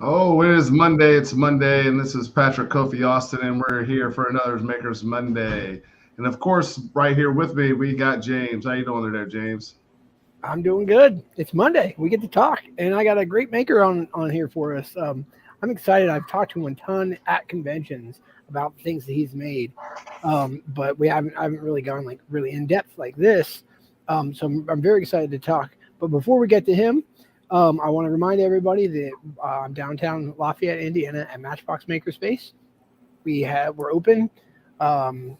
Oh, it is Monday. It's Monday, and this is Patrick Kofi Austin, and we're here for another Makers Monday. And of course, right here with me, we got James. How you doing there, James? I'm doing good. It's Monday. We get to talk, and I got a great maker on here for us. I'm excited. I've talked to him a ton at conventions about things that he's made, but I haven't really gone like really in depth like this. So I'm very excited to talk. But before we get to him, I want to remind everybody that I'm downtown Lafayette, Indiana, at MatchBOX Makerspace. We're open,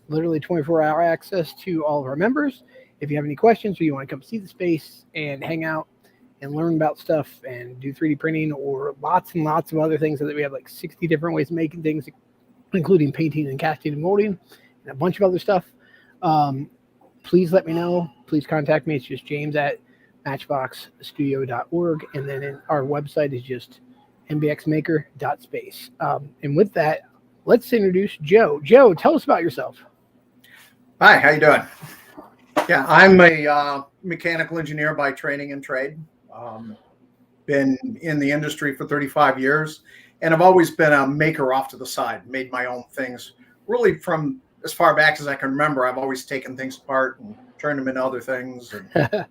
literally 24-hour access to all of our members. If you have any questions or you want to come see the space and hang out and learn about stuff and do 3D printing or lots and lots of other things, that we have like 60 different ways of making things, including painting and casting and molding and a bunch of other stuff. Um, Please let me know. Please contact me. It's just James at matchboxstudio.org. And then our website is just mbxmaker.space. And with that, let's introduce Joe. Joe, tell us about yourself. Hi, how you doing? Yeah, I'm a mechanical engineer by training and trade. Been in the industry for 35 years, and I've always been a maker off to the side, made my own things. Really from as far back as I can remember, I've always taken things apart and turned them into other things, and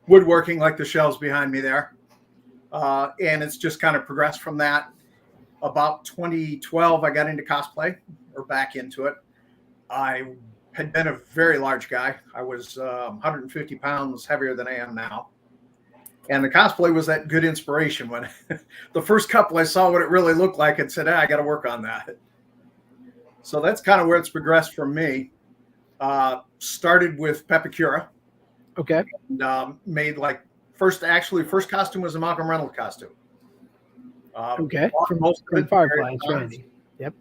woodworking like the shelves behind me there. And it's just kind of progressed from that. About 2012, I got into cosplay, or back into it. I had been a very large guy. I was 150 pounds heavier than I am now. And the cosplay was that good inspiration when the first couple I saw what it really looked like and said, I got to work on that. So that's kind of where it's progressed for me. Started with Pepicura. Okay. And made like first costume was a Malcolm Reynolds costume. Okay. From Firefly and Serenity. Yep.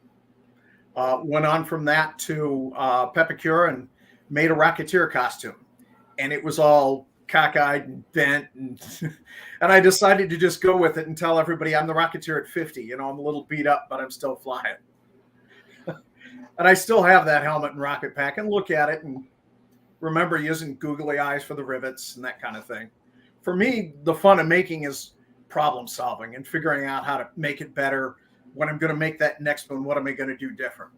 Went on from that to Pepicura and made a Rocketeer costume. And it was all cockeyed and bent. And, and I decided to just go with it and tell everybody I'm the Rocketeer at 50. You know, I'm a little beat up, but I'm still flying. And I still have that helmet and rocket pack and look at it and remember using googly eyes for the rivets and that kind of thing. For me, the fun of making is problem solving and figuring out how to make it better. When I'm going to make that next one, what am I going to do different?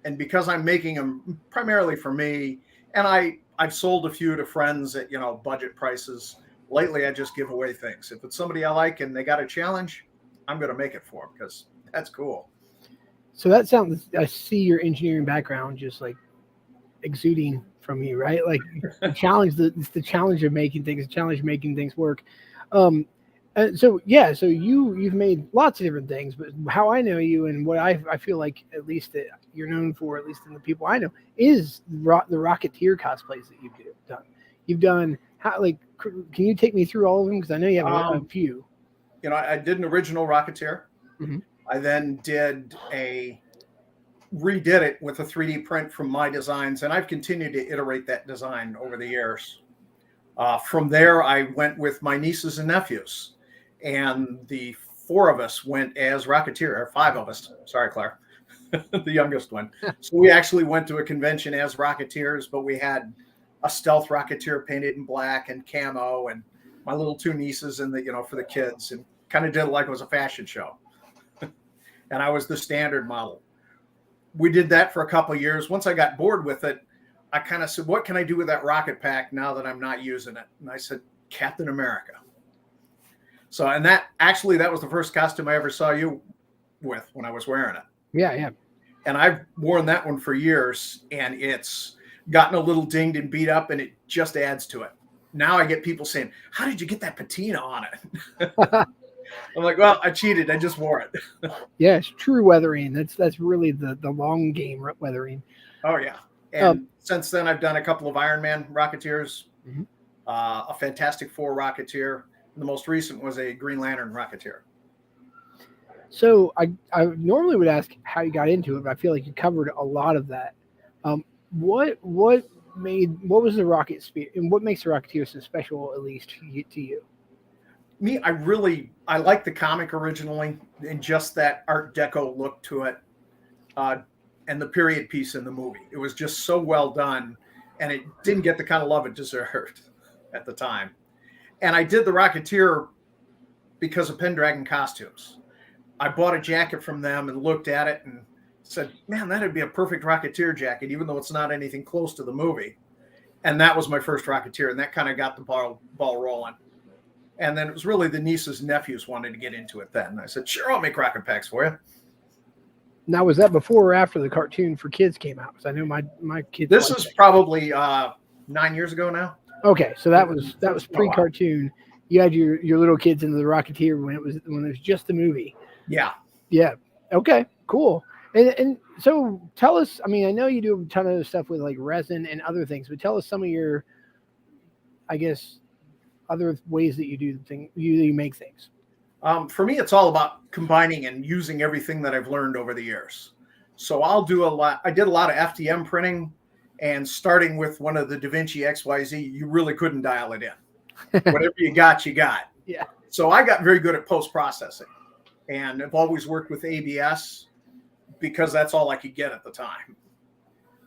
And because I'm making them primarily for me, and I've sold a few to friends at, budget prices. Lately, I just give away things. If it's somebody I like and they got a challenge, I'm going to make it for them because that's cool. So that sounds, I see your engineering background just like exuding from you, right? Like it's the challenge of making things, the challenge of making things work. So you've made lots of different things, but how I know you and what I feel like at least that you're known for, at least in the people I know, is the Rocketeer cosplays that you've done. You've done can you take me through all of them? Because I know you have a few. I did an original Rocketeer. Mm-hmm. I then redid it with a 3D print from my designs, and I've continued to iterate that design over the years. From there, I went with my nieces and nephews, and the four of us went as Rocketeer, or five of us. Sorry, Claire, the youngest one. So we actually went to a convention as Rocketeers, but we had a stealth Rocketeer painted in black and camo, and my little two nieces and for the kids, and kind of did it like it was a fashion show. And I was the standard model. We did that for a couple of years. Once I got bored with it, I kind of said, what can I do with that rocket pack now that I'm not using it? And I said, Captain America. So, and that was the first costume I ever saw you with when I was wearing it. Yeah. And I've worn that one for years, and it's gotten a little dinged and beat up, and it just adds to it. Now I get people saying, how did you get that patina on it? I'm like, well, I cheated. I just wore it. Yeah, it's true weathering. That's really the long game weathering. Oh, yeah. And since then, I've done a couple of Iron Man Rocketeers, mm-hmm. A Fantastic Four Rocketeer. The most recent was a Green Lantern Rocketeer. So I normally would ask how you got into it, but I feel like you covered a lot of that. What was the rocket speed, and what makes the Rocketeer so special, at least to you? Me, I like the comic originally, and just that Art Deco look to it, and the period piece in the movie. It was just so well done, and it didn't get the kind of love it deserved at the time. And I did the Rocketeer because of Pendragon costumes. I bought a jacket from them and looked at it and said, man, that'd be a perfect Rocketeer jacket, even though it's not anything close to the movie. And that was my first Rocketeer, and that kind of got the ball rolling. And then it was really the nieces and nephews wanted to get into it then. And I said, sure, I'll make rocket packs for you. Now, was that before or after the cartoon for kids came out? Because I know my kids. This is probably 9 years ago now. Okay, so that was pre-cartoon. You had your little kids into the Rocketeer when it was just a movie. Yeah. Yeah. Okay. Cool. And so tell us. I mean, I know you do a ton of stuff with like resin and other things, but tell us some of your, I guess, other ways that you make things. For me, it's all about combining and using everything that I've learned over the years. So I'll do a lot. I did a lot of FDM printing, and starting with one of the Da Vinci XYZ, you really couldn't dial it in. Whatever you got, you got. Yeah. So I got very good at post-processing, and I've always worked with ABS because that's all I could get at the time.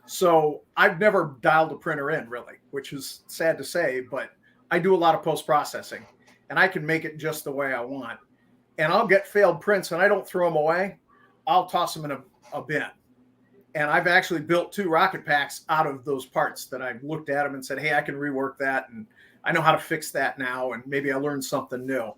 So I've never dialed a printer in, really, which is sad to say, but I do a lot of post-processing, and I can make it just the way I want. And I'll get failed prints, and I don't throw them away. I'll toss them in a bin. And I've actually built 2 rocket packs out of those parts that I've looked at them and said, hey, I can rework that, and I know how to fix that now, and maybe I learned something new.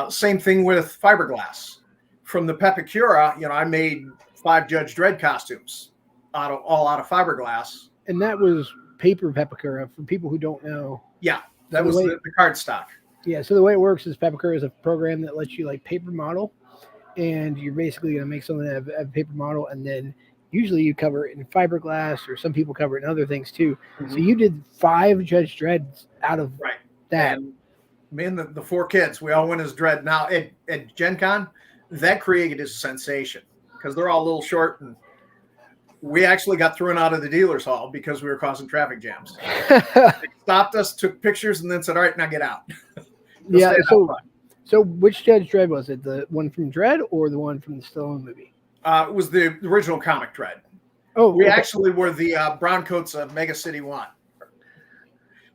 Same thing with fiberglass. From the Pepicura, I made 5 Judge Dredd costumes all out of fiberglass. And that was paper Pepicura for people who don't know. Yeah, that was the cardstock. Yeah, so the way it works is Pepicura is a program that lets you like paper model, and you're basically going to make something out of a paper model, and then usually you cover it in fiberglass, or some people cover it in other things too. Mm-hmm. So you did 5 Judge Dredds out of that. And me and the 4 kids, we all went as Dredd. Now at Gen Con, that created a sensation because they're all a little short, and we actually got thrown out of the dealer's hall because we were causing traffic jams. They stopped us, took pictures, and then said, all right, now get out. Yeah, so which Judge Dredd was it? The one from Dredd or the one from the Stallone movie? It was the original comic Dredd. Oh, we actually were the Browncoats of Mega City 1.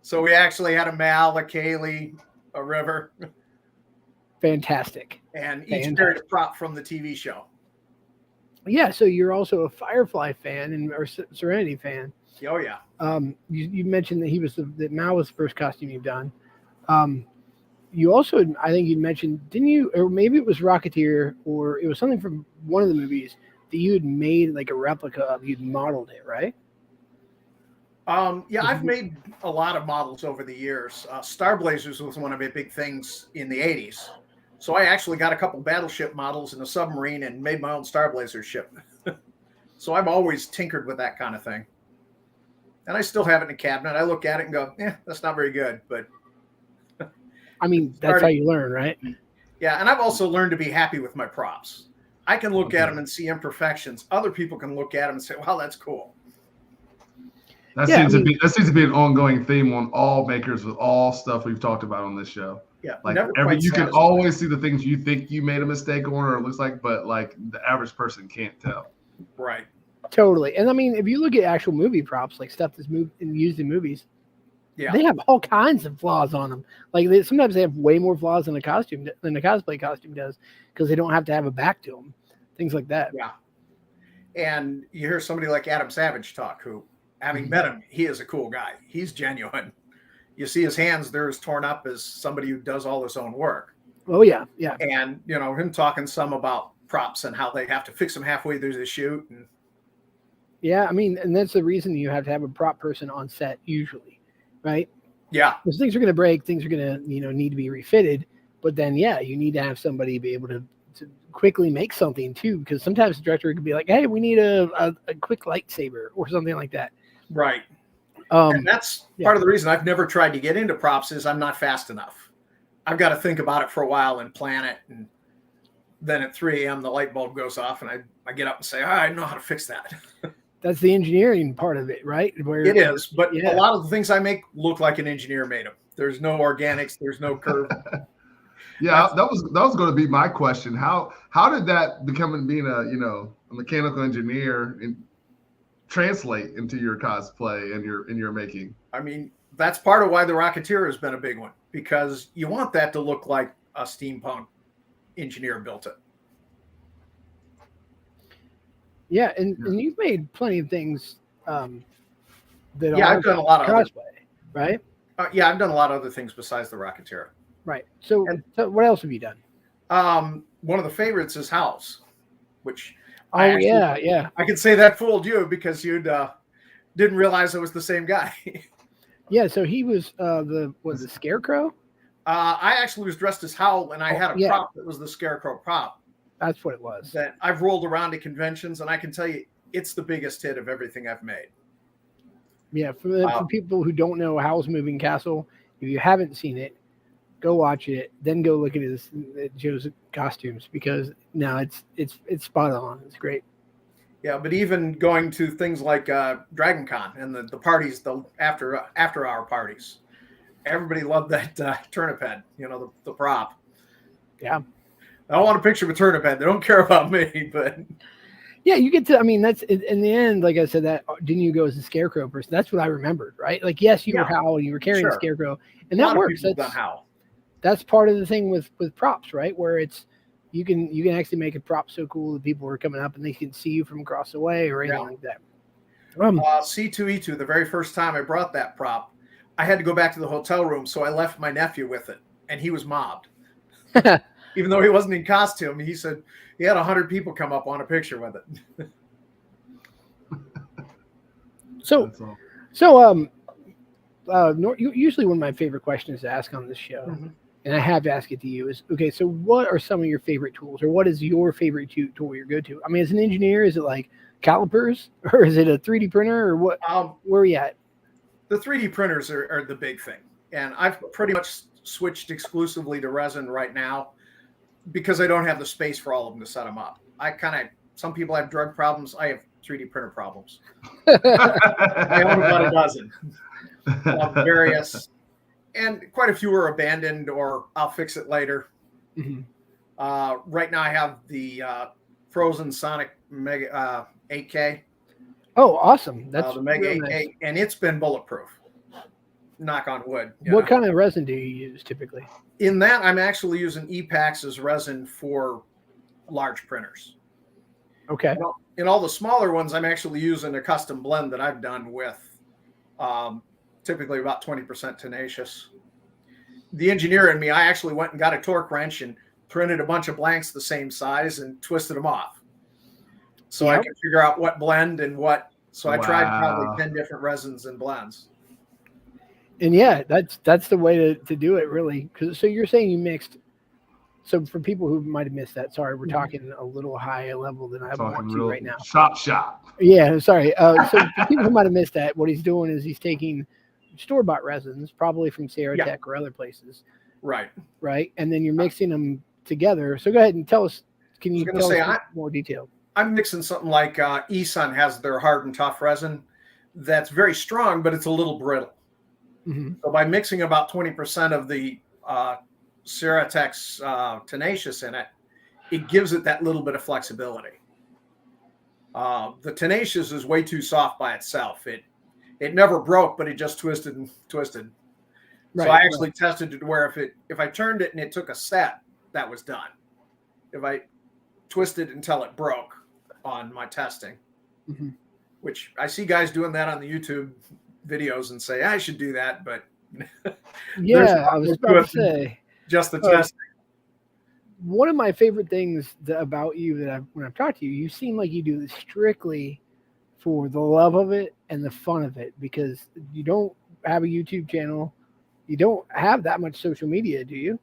So we actually had a Mal, a Kaylee, a River. Fantastic. And each carried a prop from the TV show. Yeah, so you're also a Firefly fan or Serenity fan. Oh, yeah. You mentioned that that Mal was the first costume you've done. You also, I think you mentioned, didn't you, or maybe it was Rocketeer, or it was something from one of the movies that you had made like a replica of, you'd modeled it, right? Yeah, I've made a lot of models over the years. Star Blazers was one of my big things in the 80s. So I actually got a couple battleship models and a submarine and made my own Star Blazer ship. So I've always tinkered with that kind of thing. And I still have it in a cabinet. I look at it and go, that's not very good. But I mean, that's how you learn, right? Yeah, and I've also learned to be happy with my props. I can look at them and see imperfections. Other people can look at them and say, wow, that's cool. That seems to be an ongoing theme on all makers with all stuff we've talked about on this show. Yeah, like you can always see the things you think you made a mistake on, or it looks like, but like the average person can't tell. Right. Totally. And I mean, if you look at actual movie props, like stuff that's used in movies, yeah, they have all kinds of flaws on them. Like sometimes they have way more flaws than a cosplay costume does, because they don't have to have a back to them, things like that. Yeah. And you hear somebody like Adam Savage talk, who, having met him, he is a cool guy. He's genuine. You see his hands, they're as torn up as somebody who does all his own work. Oh, yeah, yeah. And, him talking some about props and how they have to fix them halfway through the shoot. And yeah, I mean, and that's the reason you have to have a prop person on set usually, right? Yeah. Because things are going to break, things are going to, need to be refitted. But then, yeah, you need to have somebody be able to quickly make something too, because sometimes the director could be like, hey, we need a quick lightsaber or something like that. Right. And that's part of the reason I've never tried to get into props is I'm not fast enough. I've got to think about it for a while and plan it. And then at 3 a.m. the light bulb goes off and I get up and say, I know how to fix that. That's the engineering part of it, right? It is. But a lot of the things I make look like an engineer made them. There's no organics. There's no curve. Yeah, that was going to be my question. How did that being a mechanical engineer and translate into your cosplay and your making? I mean, that's part of why the Rocketeer has been a big one, because you want that to look like a steampunk engineer built it. Yeah, and you've made plenty of things that Yeah, are I've done a lot of other, cosplay, right? yeah, I've done a lot of other things besides the Rocketeer. Right. So, And so what else have you done? one of the favorites is House, which Oh yeah. I could say that fooled you because you didn't realize it was the same guy. Yeah, so he was the Scarecrow? I actually was dressed as Howl, and I had a prop that was the Scarecrow prop. That's what it was. That I've rolled around to conventions, and I can tell you it's the biggest hit of everything I've made. Yeah, for people who don't know Howl's Moving Castle, if you haven't seen it, go watch it. Then go look at Joe's costumes because no, it's spot on. It's great. Yeah, but even going to things like Dragon Con and the parties, the after hour parties, everybody loved that turnip head. You know, the prop. Yeah. I don't want a picture of a turnip head. They don't care about me, but yeah, you get to. I mean, that's in the end. Like I said, that didn't you go as a Scarecrow person? That's what I remembered, right? Like, yes, you were Howl, you were carrying a Scarecrow, and that works. That's part of the thing with props, right? Where it's you can actually make a prop so cool that people are coming up and they can see you from across the way or anything like that. C2E2, the very first time I brought that prop, I had to go back to the hotel room, so I left my nephew with it, and he was mobbed. Even though he wasn't in costume, he said he had 100 people come up on a picture with it. Usually one of my favorite questions to ask on this show, and I have to ask it to you, is okay. So, what are some of your favorite tools, or what is your favorite tool you go to? I mean, as an engineer, is it like calipers, or is it a 3D printer, or what? Where are you at? The 3D printers are the big thing, and I've pretty much switched exclusively to resin right now because I don't have the space for all of them to set them up. Some people have drug problems. I have 3D printer problems. I own about a dozen of various, and quite a few are abandoned or I'll fix it later. Right now I have the Frozen Sonic Mega 8K. Oh, awesome. That's the Mega 8K, nice. And it's been bulletproof. Knock on wood. What kind of resin do you use typically? In that, I'm actually using Epax as resin for large printers. Okay. In all the smaller ones, I'm actually using a custom blend that I've done with typically about 20% tenacious. The engineer in me, I actually went and got a torque wrench and printed a bunch of blanks the same size and twisted them off. So I could figure out what blend and what. So I tried probably 10 different resins and blends. And yeah, that's the way to do it, really. So you're saying you mixed. So for people who might have missed that, sorry, we're talking a little higher level than I want to right now. Shop. Yeah, sorry. So for people who might have missed that, what he's doing is he's taking store-bought resins, probably from Ceratec or other places. Right. And then you're mixing them together. So go ahead and tell us. Can you tell us more detail? I'm mixing something like eSun has their hard and tough resin that's very strong, but it's a little brittle. So by mixing about 20% of the Ceratec's tenacious in it, it gives it that little bit of flexibility. The tenacious is way too soft by itself. It never broke, but it just twisted and twisted. So I actually tested it to where if I turned it and it took a set, that was done. If I twisted until it broke on my testing, which I see guys doing that on the YouTube videos and say I should do that, but I was about to say just the testing. One of my favorite things about you when I've talked to you, you seem like you do this strictly for the love of it and the fun of it, because you don't have a YouTube channel, you don't have that much social media, do you?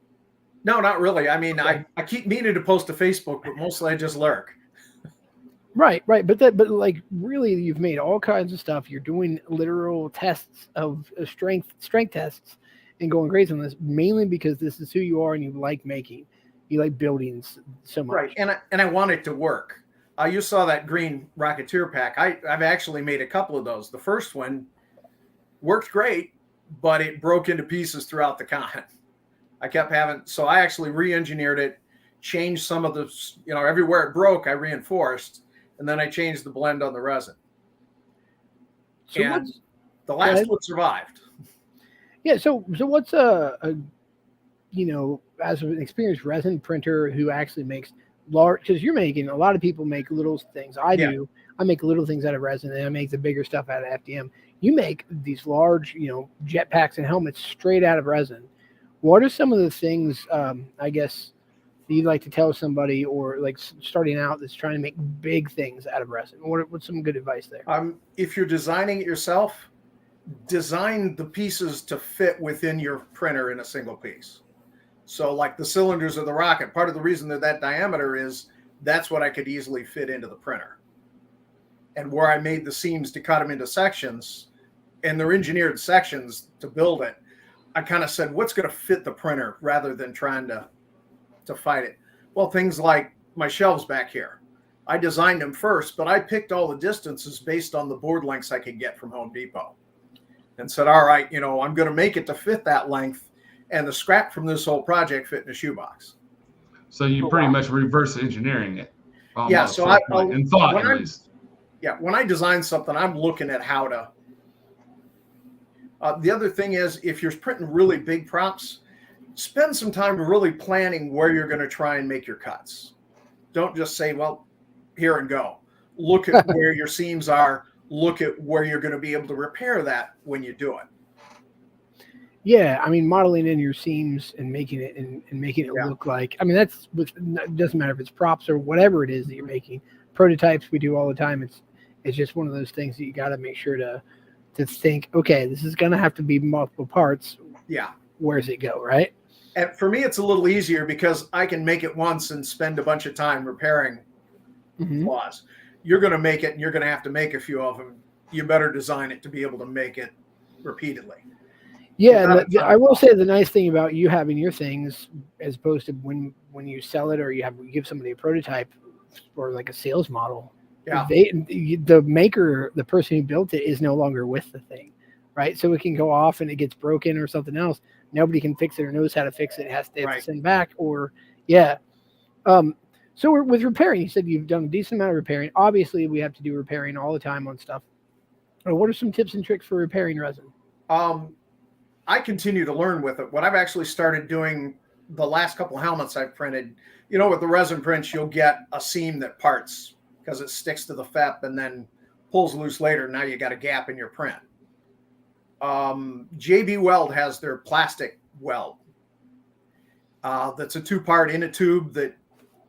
No, not really. I mean, I keep meaning to post to Facebook, but mostly I just lurk. Right. But like really, you've made all kinds of stuff. You're doing literal tests of strength tests and going crazy on this, mainly because this is who you are and you like making. You like building so much. Right. And I want it to work. You saw that green Rocketeer pack. I've actually made a couple of those. The first one worked great, but it broke into pieces throughout the con. So I actually re-engineered it, changed some of the, everywhere it broke, I reinforced, and then I changed the blend on the resin. So and the last one survived. Yeah. So what's as an experienced resin printer who actually makes large, because you're making, a lot of people make little things. I Yeah. do. I make little things out of resin, and I make the bigger stuff out of FDM. You make these large, jetpacks and helmets straight out of resin. What are some of the things, I guess, that you'd like to tell somebody, or like starting out, that's trying to make big things out of resin? What's some good advice there? If you're designing it yourself, design the pieces to fit within your printer in a single piece. So like the cylinders of the rocket, part of the reason they're that diameter is that's what I could easily fit into the printer. And where I made the seams to cut them into sections, and they're engineered sections to build it, I kind of said, what's going to fit the printer rather than trying to fight it? Well, things like my shelves back here, I designed them first, but I picked all the distances based on the board lengths I could get from Home Depot, and said, all right, I'm going to make it to fit that length, and the scrap from this whole project fit in a shoebox. So you pretty much reverse engineering it. Almost, yeah. So in thought, at least. Yeah. When I design something, I'm looking at how to. The other thing is, if you're printing really big props, spend some time really planning where you're going to try and make your cuts. Don't just say, well, here and go. Look at where your seams are. Look at where you're going to be able to repair that when you do it. Yeah, I mean, modeling in your seams and making it look like. I mean, that's it doesn't matter if it's props or whatever it is that you're making. Prototypes we do all the time. It's just one of those things that you got to make sure to think. Okay, this is going to have to be multiple parts. Yeah. Where's it go, right? And for me, it's a little easier because I can make it once and spend a bunch of time repairing flaws. You're going to make it, and you're going to have to make a few of them. You better design it to be able to make it repeatedly. Yeah, and I will say the nice thing about you having your things, as opposed to when you sell it or you give somebody a prototype or like a sales model, the maker, the person who built it, is no longer with the thing, right? So it can go off and it gets broken or something else. Nobody can fix it or knows how to fix it. It has to send back or So with repairing, you said you've done a decent amount of repairing. Obviously, we have to do repairing all the time on stuff. What are some tips and tricks for repairing resin? I continue to learn with it. What I've actually started doing the last couple of helmets I've printed, with the resin prints, you'll get a seam that parts because it sticks to the FEP and then pulls loose later. Now you got a gap in your print. JB Weld has their plastic weld. That's a 2-part in a tube that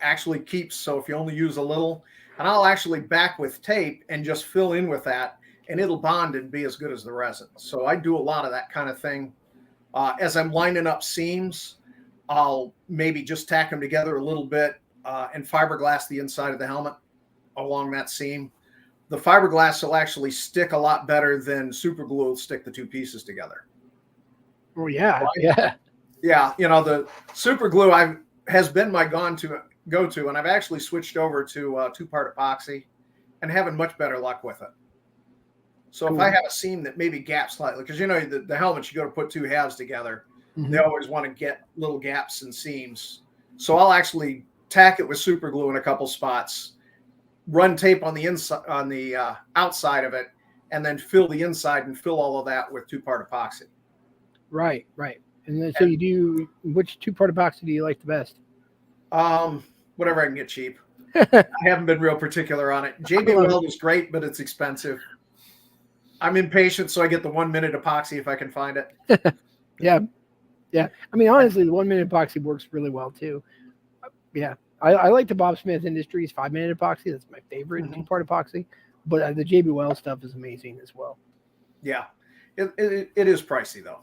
actually keeps, so if you only use a little, and I'll actually back with tape and just fill in with that, and it'll bond and be as good as the resin. So I do a lot of that kind of thing. As I'm lining up seams, I'll maybe just tack them together a little bit and fiberglass the inside of the helmet along that seam. The fiberglass will actually stick a lot better than super glue will stick the two pieces together. Oh yeah, yeah. Yeah, the super glue has been my go-to, and I've actually switched over to 2-part epoxy and having much better luck with it. So if I have a seam that maybe gaps slightly, because the helmets, you go to put two halves together, they always want to get little gaps and seams. So I'll actually tack it with super glue in a couple spots, run tape on the inside, on the outside of it, and then fill the inside and fill all of that with 2-part epoxy. Right. And then, so you do, which 2-part epoxy do you like the best? Whatever I can get cheap. I haven't been real particular on it. JB Weld is great, but it's expensive. I'm impatient, so I get the 1-minute epoxy if I can find it. Yeah. I mean, honestly, the 1-minute epoxy works really well too. Yeah, I like the Bob Smith Industries 5-minute epoxy. That's my favorite 2-part epoxy. But the JB Weld stuff is amazing as well. Yeah, it is pricey though.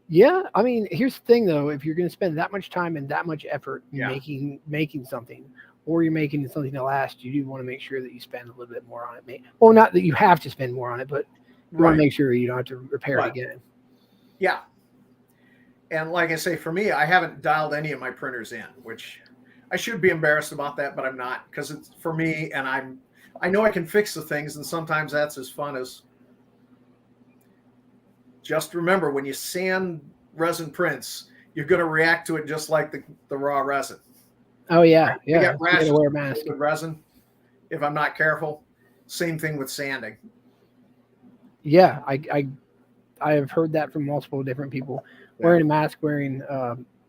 Yeah, I mean, here's the thing though: if you're going to spend that much time and that much effort making something, or you're making something to last, you do want to make sure that you spend a little bit more on it. Well, not that you have to spend more on it, but you want to make sure you don't have to repair it again. Yeah. And like I say, for me, I haven't dialed any of my printers in, which I should be embarrassed about that, but I'm not, because it's for me, and I know I can fix the things, and sometimes that's as fun as. Just remember, when you sand resin prints, you're going to react to it just like the raw resin. Oh yeah, I get rashes wear a mask with resin if I'm not careful. Same thing with sanding. Yeah, I have heard that from multiple different people. Wearing a mask, wearing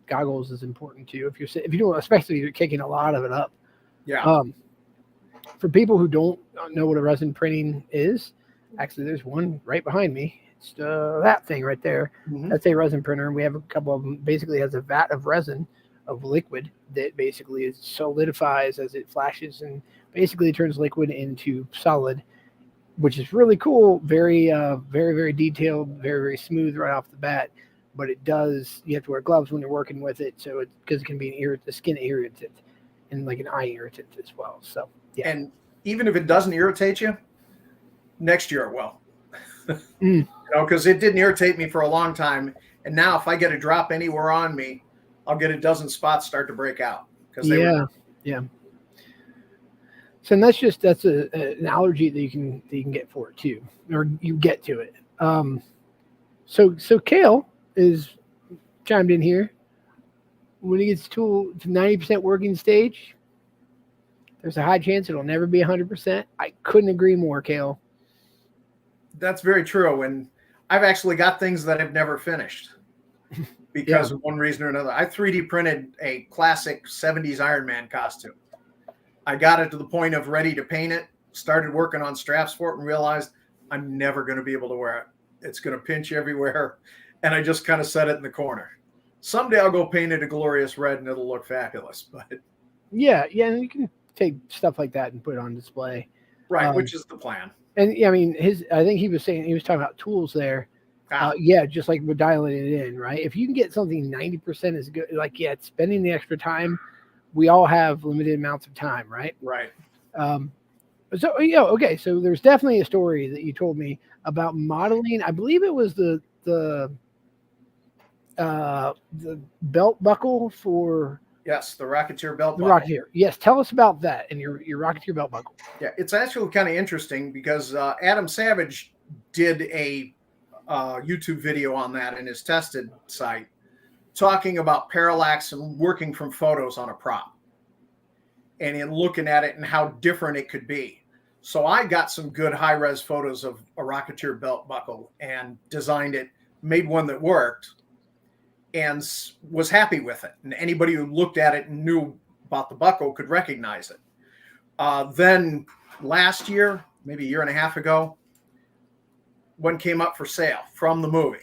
goggles is important too. If you don't, especially if you're kicking a lot of it up. Yeah. For people who don't know what a resin printing is, actually, there's one right behind me. It's that thing right there. Mhm. That's a resin printer, and we have a couple of them. Basically, has a vat of resin of liquid that basically solidifies as it flashes, and basically turns liquid into solid, which is really cool. Very, very detailed, very smooth right off the bat. But it does. You have to wear gloves when you're working with it, so because it can be a skin irritant and like an eye irritant as well. So yeah. And even if it doesn't irritate you, next year it will. You know, because it didn't irritate me for a long time, and now if I get a drop anywhere on me, I'll get a dozen spots start to break out. Yeah. So that's an allergy that you can get for it too, or you get to it. So Kale is chimed in here. When it gets to 90% working stage, there's a high chance it'll never be 100%. I couldn't agree more, Kale. That's very true. And I've actually got things that I've never finished because of one reason or another. I 3D printed a classic 70s Iron Man costume. I got it to the point of ready to paint it, started working on straps for it, and realized I'm never going to be able to wear it. It's going to pinch everywhere. And I just kind of set it in the corner. Someday I'll go paint it a glorious red and it'll look fabulous. But yeah, and you can take stuff like that and put it on display. Right, which is the plan. And yeah, I mean, I think he was talking about tools there. Yeah, just like we're dialing it in, right? If you can get something 90% is good, like, yeah, it's spending the extra time. We all have limited amounts of time, right? Right. So, okay. So there's definitely a story that you told me about modeling. I believe it was the belt buckle for. Yes, the Rocketeer belt buckle. buckle. Rocketeer. Yes, tell us about that and your Rocketeer belt buckle. Yeah, it's actually kind of interesting because Adam Savage did a YouTube video on that in his tested site, talking about parallax and working from photos on a prop and in looking at it and how different it could be. So I got some good high-res photos of a Rocketeer belt buckle and designed it, made one that worked, and was happy with it. And anybody who looked at it and knew about the buckle could recognize it. Then last year, maybe a year and a half ago, one came up for sale from the movie.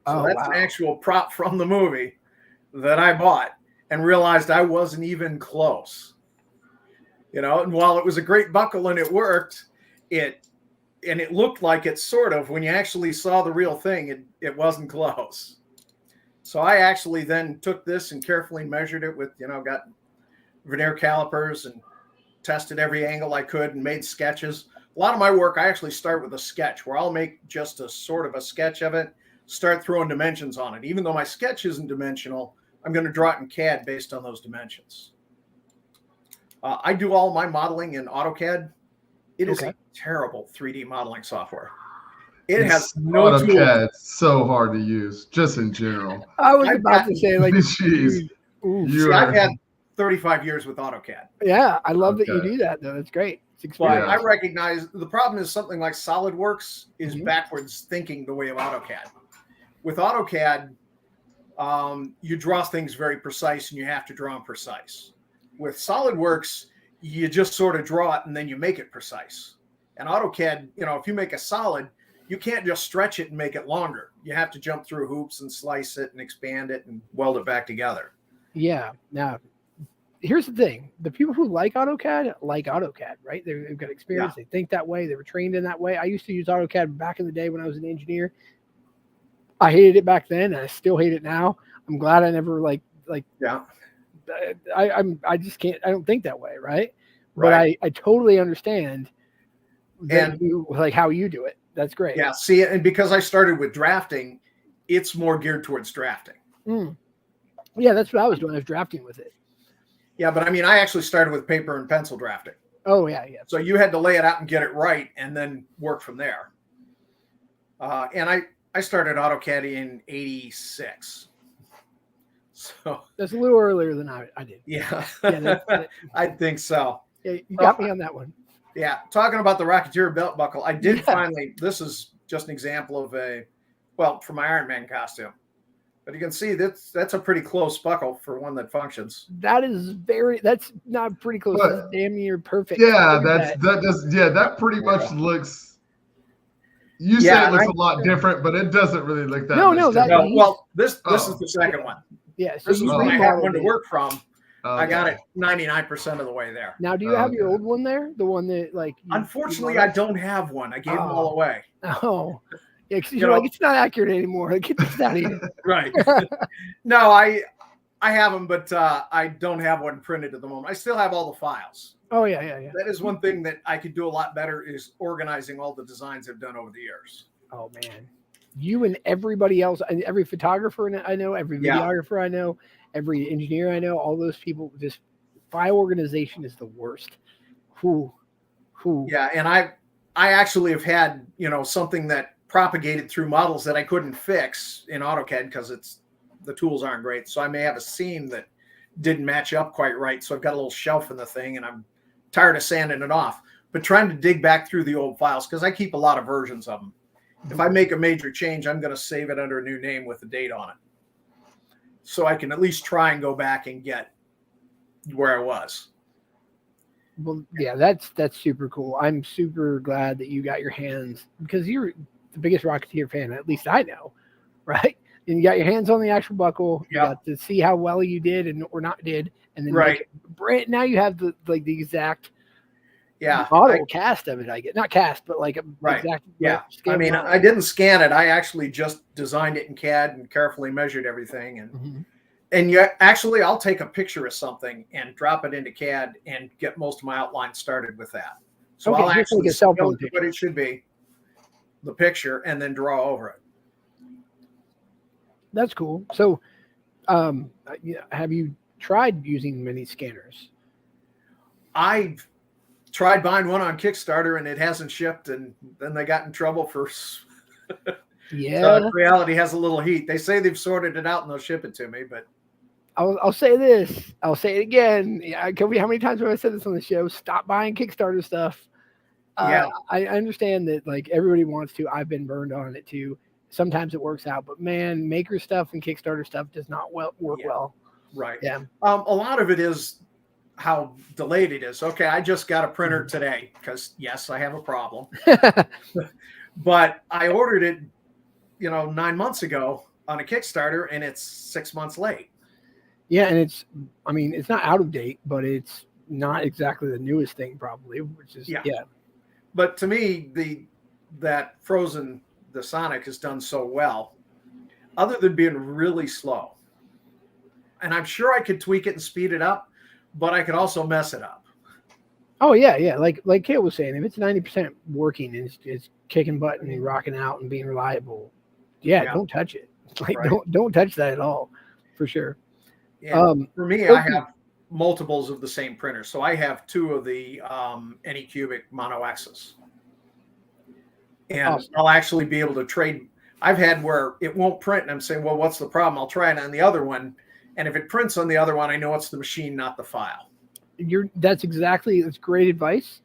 So that's an actual prop from the movie that I bought and realized I wasn't even close. You know, and while it was a great buckle and it worked, it looked like it sort of, when you actually saw the real thing, it wasn't close. So I actually then took this and carefully measured it with, got vernier calipers and tested every angle I could and made sketches. A lot of my work, I actually start with a sketch where I'll make just a sort of a sketch of it, start throwing dimensions on it. Even though my sketch isn't dimensional, I'm going to draw it in CAD based on those dimensions. I do all my modeling in AutoCAD. It is a terrible 3D modeling software. It has no tools. AutoCAD's so hard to use, just in general. I was about to say, like, jeez. See, I've had 35 years with AutoCAD. Yeah, I love that you do that, though. That's great. Well, I recognize the problem is something like SolidWorks is backwards thinking the way of AutoCAD. With AutoCAD, you draw things very precise and you have to draw them precise. With SolidWorks, you just sort of draw it and then you make it precise. And AutoCAD, if you make a solid, you can't just stretch it and make it longer. You have to jump through hoops and slice it and expand it and weld it back together. Yeah. Now, here's the thing. The people who like AutoCAD, right? They've got experience. Yeah. They think that way. They were trained in that way. I used to use AutoCAD back in the day when I was an engineer. I hated it back then, and I still hate it now. I'm glad I never Yeah. I just can't. I don't think that way, right? But I totally understand that how you do it. That's great. Yeah. See, and because I started with drafting, it's more geared towards drafting. Yeah, that's what I was doing. I was drafting with it. Yeah, but I mean, I actually started with paper and pencil drafting. Oh, yeah. So you had to lay it out and get it right and then work from there. And I started AutoCAD in 86. So that's a little earlier than I did. Yeah, I think so. Yeah, you got me on that one. Yeah, talking about the Rocketeer belt buckle, I did finally, this is just an example of for my Iron Man costume. But you can see that's a pretty close buckle for one that functions. That's not pretty close. But- That's damn near perfect. Yeah, Look at that pretty much looks. You say it looks a lot different, but it doesn't really look that. No, much no, that- different. Well, this is the second one. Yeah, so This is you what I had remodeled one to it. work from. I got Okay. it 99% of the way there. Now, do you have your Okay. old one there? The one that like? Unfortunately, I don't have one. I gave them all away. Oh, yeah, because You you're know- like, it's not accurate anymore. Get this out of here. Right. No, I have them, but I don't have one printed at the moment. I still have all the files. Oh yeah. That is one thing that I could do a lot better is organizing all the designs I've done over the years. Oh man, you and everybody else, and every photographer I know, every Yeah. videographer I know, every engineer I know, all those people, just file organization is the worst. Who? Yeah, and I actually have had, something that propagated through models that I couldn't fix in AutoCAD because the tools aren't great. So I may have a seam that didn't match up quite right. So I've got a little shelf in the thing and I'm tired of sanding it off, but trying to dig back through the old files because I keep a lot of versions of them. If I make a major change, I'm going to save it under a new name with the date on it. So I can at least try and go back and get where I was. Well, yeah, that's super cool. I'm super glad that you got your hands, because you're the biggest Rocketeer fan, at least I know, right? And you got your hands on the actual buckle. You got to see how well you did or not did, and then now you have the exact model cast of it. I get not cast, but like exact. Yeah, I mean, I didn't scan it. I actually just designed it in CAD and carefully measured everything. And I'll take a picture of something and drop it into CAD and get most of my outlines started with that. So I'll actually scale it to what it should be, the picture, and then draw over it. That's cool. So, have you tried using mini scanners? I've tried buying one on Kickstarter and it hasn't shipped, and then they got in trouble for. Reality has a little heat. They say they've sorted it out and they'll ship it to me, but. I'll say this. I'll say it again. How many times have I said this on the show? Stop buying Kickstarter stuff. I understand that like everybody wants to. I've been burned on it too. Sometimes it works out, but man, maker stuff and Kickstarter stuff does not work well. Right. Yeah. A lot of it is how delayed it is. Okay, I just got a printer today because yes, I have a problem. But I ordered it, 9 months ago on a Kickstarter, and it's 6 months late. Yeah, and it's not out of date, but it's not exactly the newest thing, probably. Which is But to me, that Frozen. The Sonic has done so well, other than being really slow. And I'm sure I could tweak it and speed it up, but I could also mess it up. Oh yeah. Like Kale was saying, if it's 90% working and it's kicking butt and rocking out and being reliable, don't touch it. Like don't touch that at all, for sure. Yeah. For me, I have multiples of the same printer. So I have 2 of the Anycubic Mono X's. And I'll actually be able to trade. I've had where it won't print, and I'm saying, well, what's the problem? I'll try it on the other one. And if it prints on the other one, I know it's the machine, not the file. That's great advice.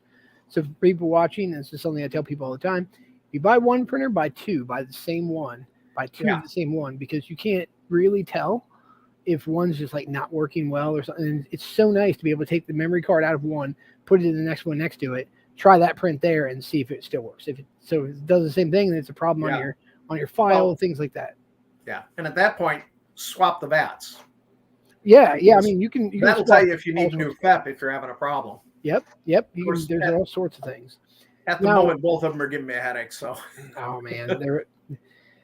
So for people watching, this is something I tell people all the time. If you buy one printer, buy 2, buy the same one, buy 2 of the same one, because you can't really tell if one's just like not working well or something. And it's so nice to be able to take the memory card out of one, put it in the next one next to it, try that print there and see if it still works. If it does the same thing, then it's a problem on your file, things like that. Yeah, and at that point, swap the bats. Yeah. I mean, you can. That'll tell you if you need new FEP if you're having a problem. Yep. There's all sorts of things. At the moment, both of them are giving me a headache. So. Oh man,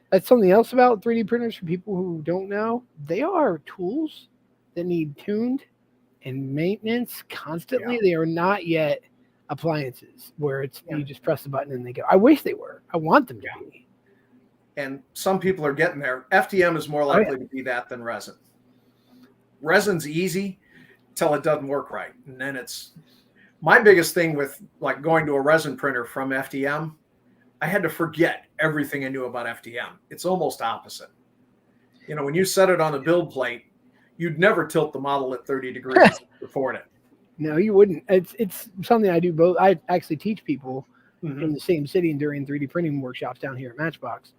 that's something else about 3D printers for people who don't know. They are tools that need tuned and maintenance constantly. Yeah. They are not yet appliances where you just press the button and they go. I wish they were. I want them to be. And some people are getting there. FDM is more likely to be that than resin. Resin's easy till it doesn't work right. And then it's my biggest thing with like going to a resin printer from FDM. I had to forget everything I knew about FDM. It's almost opposite. When you set it on the build plate, you'd never tilt the model at 30 degrees to report it. No, you wouldn't. It's something I do both. I actually teach people in the same city and during 3D printing workshops down here at MatchBOX.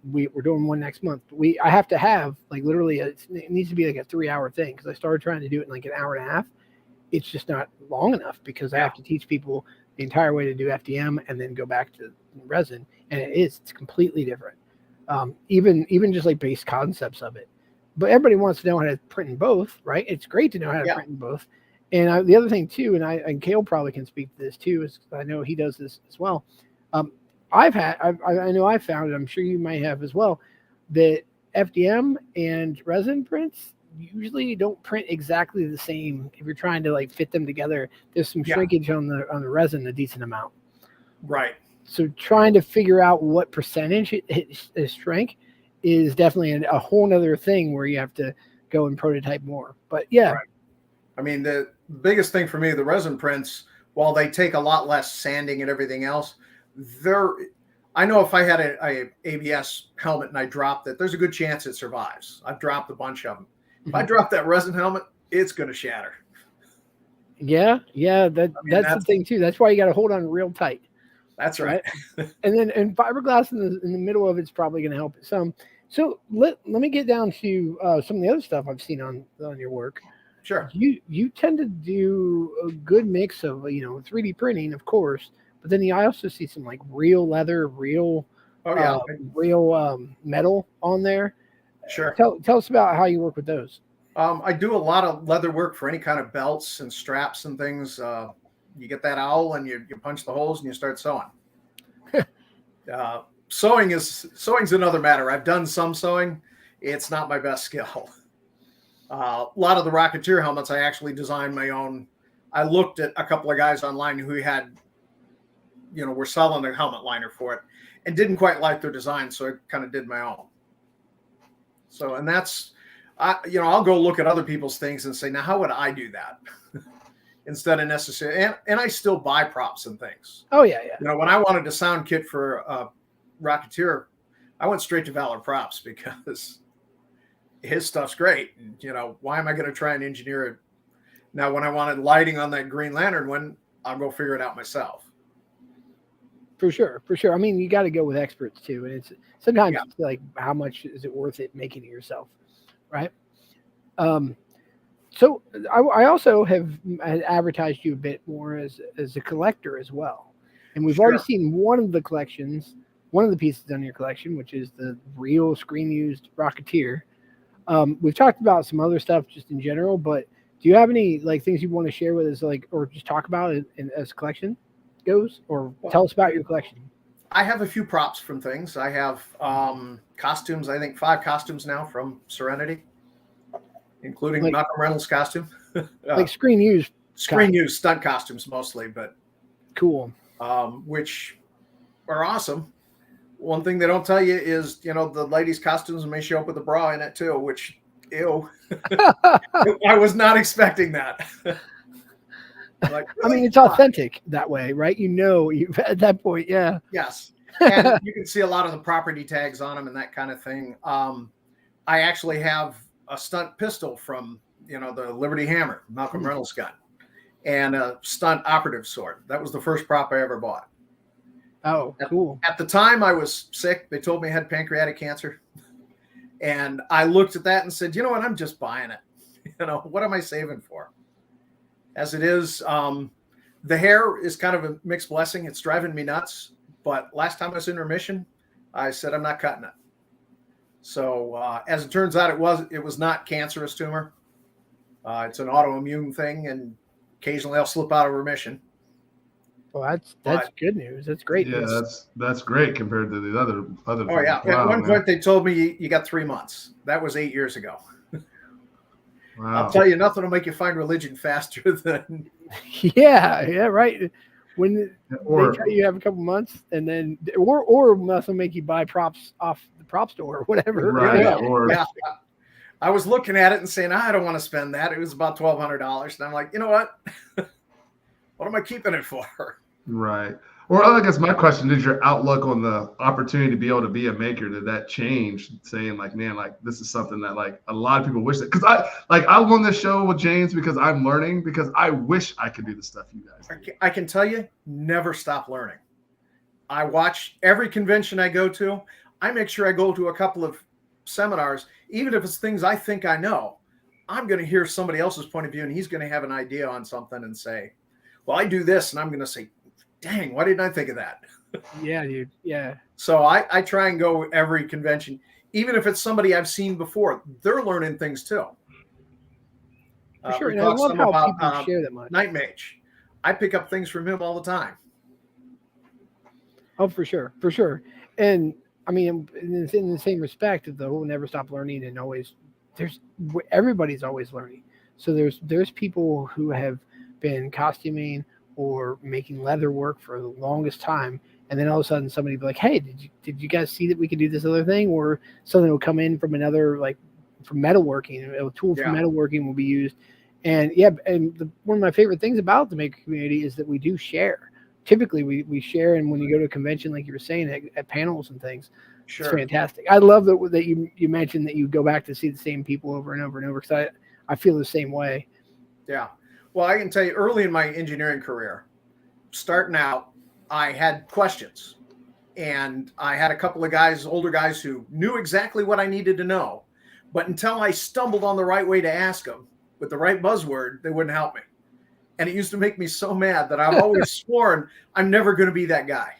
we're doing one next month. I have to have like literally it needs to be like a 3-hour thing because I started trying to do it in like an hour and a half. It's just not long enough because I have to teach people the entire way to do FDM and then go back to resin, and it's completely different. Even just like base concepts of it. But everybody wants to know how to print in both, right? It's great to know how to print in both. And the other thing too, and Cale probably can speak to this too, is I know he does this as well. I know I've found, and I'm sure you might have as well, that FDM and resin prints usually don't print exactly the same. If you're trying to like fit them together, there's some shrinkage on the resin, a decent amount. Right. So trying to figure out what percentage it shrank is definitely a whole nother thing where you have to go and prototype more. But yeah. Right. I mean, the biggest thing for me, the resin prints, while they take a lot less sanding and everything else, I know if I had a ABS helmet and I dropped it, there's a good chance it survives. I've dropped a bunch of them. If I drop that resin helmet, it's going to shatter. Yeah. That's the thing too. That's why you got to hold on real tight. That's right. And fiberglass in the middle of it's probably going to help it some. So let me get down to some of the other stuff I've seen on your work. Sure. You tend to do a good mix of 3D printing, of course, but then I also see some like real leather, real metal on there. Sure. Tell us about how you work with those. I do a lot of leather work for any kind of belts and straps and things. You get that owl and you punch the holes and you start sewing. Sewing's another matter. I've done some sewing. It's not my best skill. A lot of the Rocketeer helmets, I actually designed my own. I looked at a couple of guys online who had, were selling a helmet liner for it and didn't quite like their design. So I kind of did my own. So, and that's, I'll go look at other people's things and say, now, how would I do that? Instead of necessarily, and I still buy props and things. Oh yeah. When I wanted a sound kit for Rocketeer, I went straight to Valor Props because his stuff's great. And, why am I going to try and engineer it? Now, when I wanted lighting on that Green Lantern one, I'll go figure it out myself. For sure. I mean, you got to go with experts too, and it's sometimes it's like, how much is it worth it making it yourself, right? So I also have advertised you a bit more as a collector as well. And we've already seen one of the pieces on your collection, which is the real screen used Rocketeer. We've talked about some other stuff just in general, but do you have any like things you want to share with us, like, or just talk about it as collection goes, or tell us about your collection? I have a few props from things. I have costumes, I think 5 costumes now from Serenity, including Malcolm Reynolds' costume. Like screen used stunt costumes mostly, but cool. Which are awesome. One thing they don't tell you is, the ladies' costumes may show up with a bra in it too, which, ew. I was not expecting that. I mean, it's authentic that way, right? You've at that point, yeah. Yes. And you can see a lot of the property tags on them and that kind of thing. I actually have a stunt pistol from, the Liberty Hammer, Malcolm Reynolds gun, and a stunt operative sword. That was the first prop I ever bought. Oh, cool. At the time I was sick. They told me I had pancreatic cancer. And I looked at that and said, you know what? I'm just buying it. What am I saving for? As it is, the hair is kind of a mixed blessing. It's driving me nuts. But last time I was in remission, I said, I'm not cutting it. So as it turns out, it was not cancerous tumor. It's an autoimmune thing, and occasionally I'll slip out of remission. Well, that's good news. That's great news. Yeah, that's great compared to the other Oh things. yeah. Wow, at one point they told me you got 3 months. That was 8 years ago. Wow. I'll tell you, nothing will make you find religion faster than. Yeah, right. When they tell you have a couple months, and then or also make you buy props off the prop store or whatever. Right. Yeah. I was looking at it and saying, I don't want to spend that. It was about $1,200, and I'm like, you know what? What am I keeping it for? Right. Or I guess my question is, your outlook on the opportunity to be able to be a maker, did that change? Saying like, man, like this is something that like a lot of people wish that, because I'm on this show with James because I'm learning, because I wish I could do the stuff you guys do. I can tell you, never stop learning. I watch every convention I go to. I make sure I go to a couple of seminars, even if it's things I think I know. I'm going to hear somebody else's point of view, and he's going to have an idea on something and say, well, I do this, and I'm going to say, dang, why didn't I think of that? Yeah, dude. Yeah. So I try and go every convention, even if it's somebody I've seen before. They're learning things too. For sure. We And I talked love some how about people share that much. Night Mage. I pick up things from him all the time. Oh, for sure. For sure. And I mean, in the same respect of the whole never stop learning and always, everybody's always learning. So there's people who have been costuming or making leather work for the longest time, and then all of a sudden somebody will be like, hey, did you guys see that we could do this other thing? Or something will come in from another, like from metalworking, a tool for metalworking will be used. And one of my favorite things about the maker community is that we do share. Typically we share, and when you go to a convention, like you were saying, at panels and things, it's fantastic. I love that you mentioned that you go back to see the same people over and over and over, because I feel the same way. Yeah. Well, I can tell you, early in my engineering career, starting out, I had questions, and I had a couple of older guys who knew exactly what I needed to know, but until I stumbled on the right way to ask them with the right buzzword, they wouldn't help me. And it used to make me so mad that I've always sworn I'm never going to be that guy.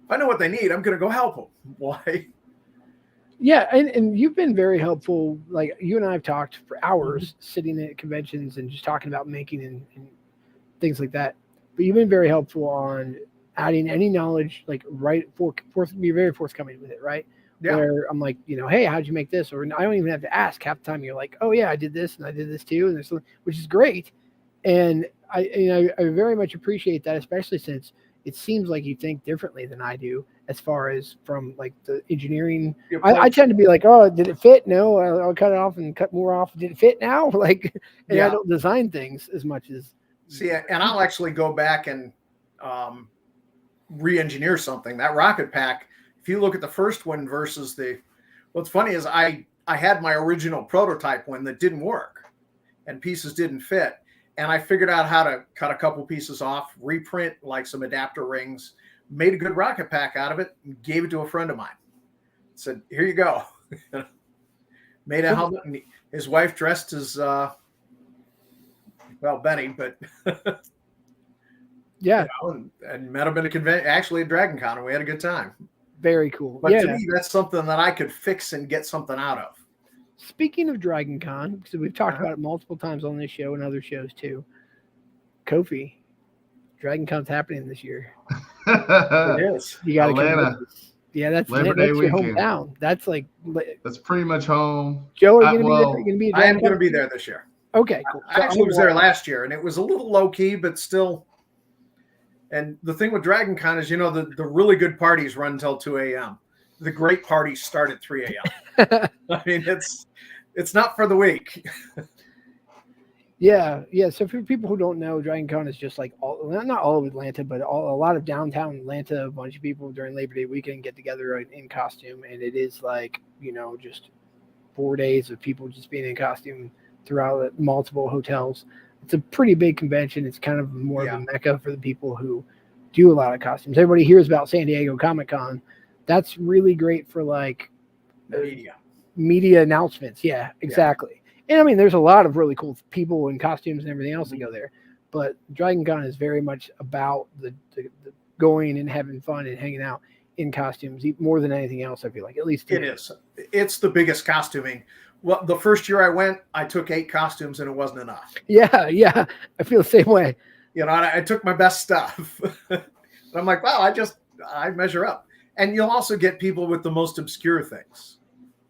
If I know what they need, I'm going to go help them. Why? Yeah, and you've been very helpful. Like, you and I have talked for hours sitting at conventions and just talking about making and things like that. But you've been very helpful on adding any knowledge, like be very forthcoming with it, right? Yeah. Where I'm like, hey, how'd you make this? Or I don't even have to ask. Half the time you're like, oh yeah, I did this and I did this too, and there's something, which is great. And I very much appreciate that, especially since it seems like you think differently than I do, as far as from like the engineering. I tend to be like, oh, did it fit? No, I'll cut it off and cut more off. Did it fit now? Like, and I don't design things as much as. See, and I'll actually go back and re-engineer something. That rocket pack, if you look at the first one versus what's funny is I had my original prototype one that didn't work and pieces didn't fit. And I figured out how to cut a couple pieces off, reprint like some adapter rings, made a good rocket pack out of it, and gave it to a friend of mine. Said, here you go. Made a helmet. And his wife dressed as, Benny, but yeah. And met him in a convention, actually at Dragon Con, and we had a good time. Very cool. But to me, that's something that I could fix and get something out of. Speaking of Dragon Con, because we've talked about it multiple times on this show and other shows too, Kofi, Dragon Con's happening this year. It is. You got to Atlanta. Yeah, that's Labor Day your weekend. hometown. That's pretty much home. Joe, are you going to be there? I am going to be there this year. Okay, cool. I actually was there last year, and it was a little low key, but still. And the thing with Dragon Con is, the really good parties run until 2 a.m. The great parties start at 3 a.m. I mean, it's not for the weak. Yeah. So for people who don't know, Dragon Con is just like not all of Atlanta, but a lot of downtown Atlanta. A bunch of people during Labor Day weekend get together in costume, and it is like just 4 days of people just being in costume throughout multiple hotels. It's a pretty big convention. It's kind of more of a mecca for the people who do a lot of costumes. Everybody hears about San Diego Comic-Con. That's really great for like media announcements. Yeah, exactly. Yeah. And I mean, there's a lot of really cool people and costumes and everything else that go there. But Dragon Con is very much about the going and having fun and hanging out in costumes more than anything else. I feel like, at least it is. It's the biggest costuming. Well, the first year I went, I took 8 costumes and it wasn't enough. Yeah. I feel the same way. I took my best stuff. I'm like, wow, I measure up. And you'll also get people with the most obscure things.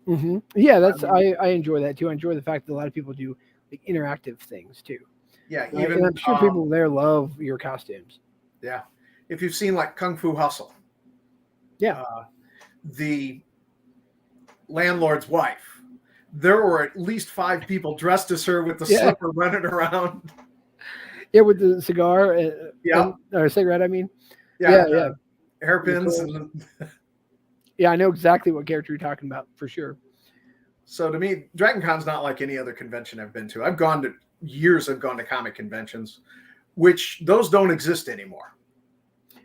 Mm-hmm. Yeah, I enjoy that too. I enjoy the fact that a lot of people do like interactive things too. Yeah, right? And I'm sure people there love your costumes. Yeah, if you've seen like Kung Fu Hustle. Yeah, the landlord's wife. There were at least 5 people dressed as her with the slipper running around. Yeah, with the cigar. Or cigarette, I mean. Yeah. Hairpins. Yeah, I know exactly what character you're talking about, for sure. So to me, Dragon Con's not like any other convention I've been to. I've gone to comic conventions, which those don't exist anymore.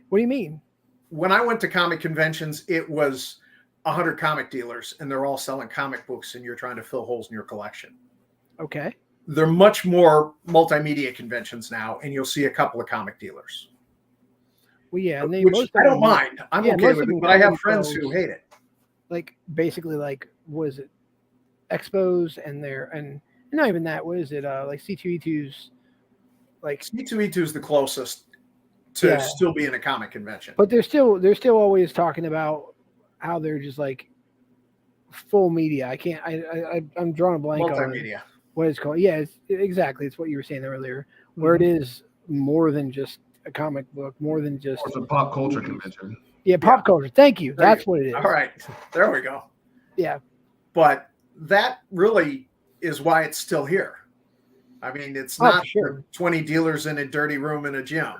What do you mean? When I went to comic conventions, it was 100 comic dealers and they're all selling comic books and you're trying to fill holes in your collection. Okay. They're much more multimedia conventions now, and you'll see a couple of comic dealers. Well, yeah, and which I don't mind. I'm okay with it, but I have friends who hate it. Like basically, like what is it? Expos and not even that. What is it? Like C2E2's. Like C2E2 is the closest to still being a comic convention. But they're still always talking about how they're just like full media. I'm drawing a blank on multimedia. What it's called. Yeah, exactly. It's what you were saying earlier, where it is more than just a comic book, more than just it's a pop culture convention. Yeah, pop culture. Thank you. That's what it is. All right. There we go. Yeah. But that really is why it's still here. I mean, it's not 20 dealers in a dirty room in a gym,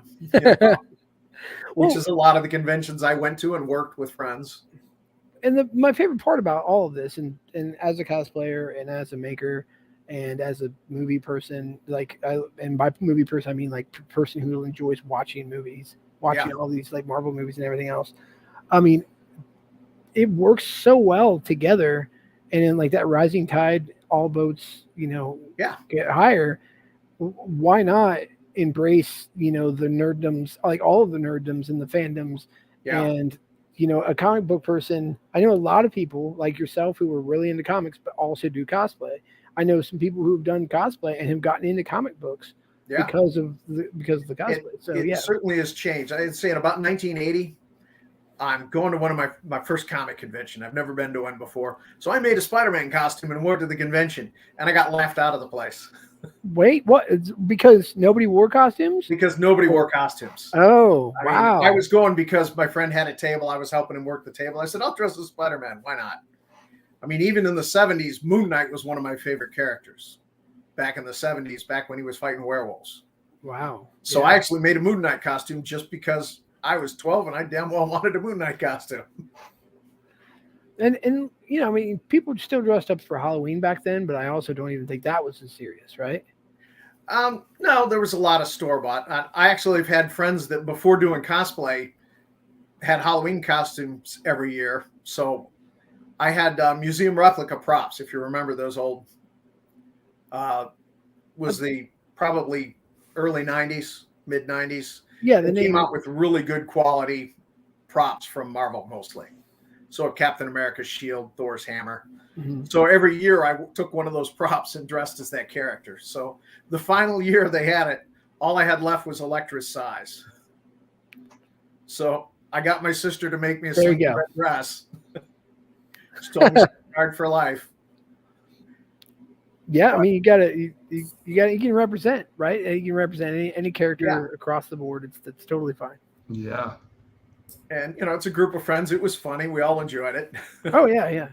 which is a lot of the conventions I went to and worked with friends. And my favorite part about all of this, and as a cosplayer and as a maker and as a movie person, and by movie person, I mean like person who enjoys watching movies, watching all these like Marvel movies and everything else. I mean, it works so well together. And in like that rising tide, all boats, get higher. Why not embrace, the nerddoms, like all of the nerddoms and the fandoms, and a comic book person. I know a lot of people like yourself who are really into comics, but also do cosplay. I know some people who've done cosplay and have gotten into comic books because of the cosplay. It certainly has changed. I'd say in about 1980, I'm going to one of my first comic convention. I've never been to one before. So I made a Spider-Man costume and wore it to the convention, and I got laughed out of the place. Wait, what? Because nobody wore costumes? Because nobody wore costumes. Oh, wow. I was going because my friend had a table. I was helping him work the table. I said, I'll dress as Spider-Man. Why not? I mean, even in the 70s, Moon Knight was one of my favorite characters. Back in the 70s, back when he was fighting werewolves. Wow. So I actually made a Moon Knight costume just because I was 12 and I damn well wanted a Moon Knight costume. And I mean, people still dressed up for Halloween back then, but I also don't even think that was as serious, right? No, there was a lot of store-bought. I actually have had friends that before doing cosplay had Halloween costumes every year. So I had museum replica props, if you remember those old, was the probably early 90s, mid 90s. Yeah, they came out with really good quality props from Marvel mostly. So Captain America's shield, Thor's hammer. Mm-hmm. So every year I took one of those props and dressed as that character. So the final year they had it, all I had left was Elektra's size. So I got my sister to make me a simple red dress. She told me hard for life. Yeah, I mean, you can represent, right? You can represent any character across the board. It's totally fine. Yeah. And, it's a group of friends. It was funny. We all enjoyed it. Oh, yeah.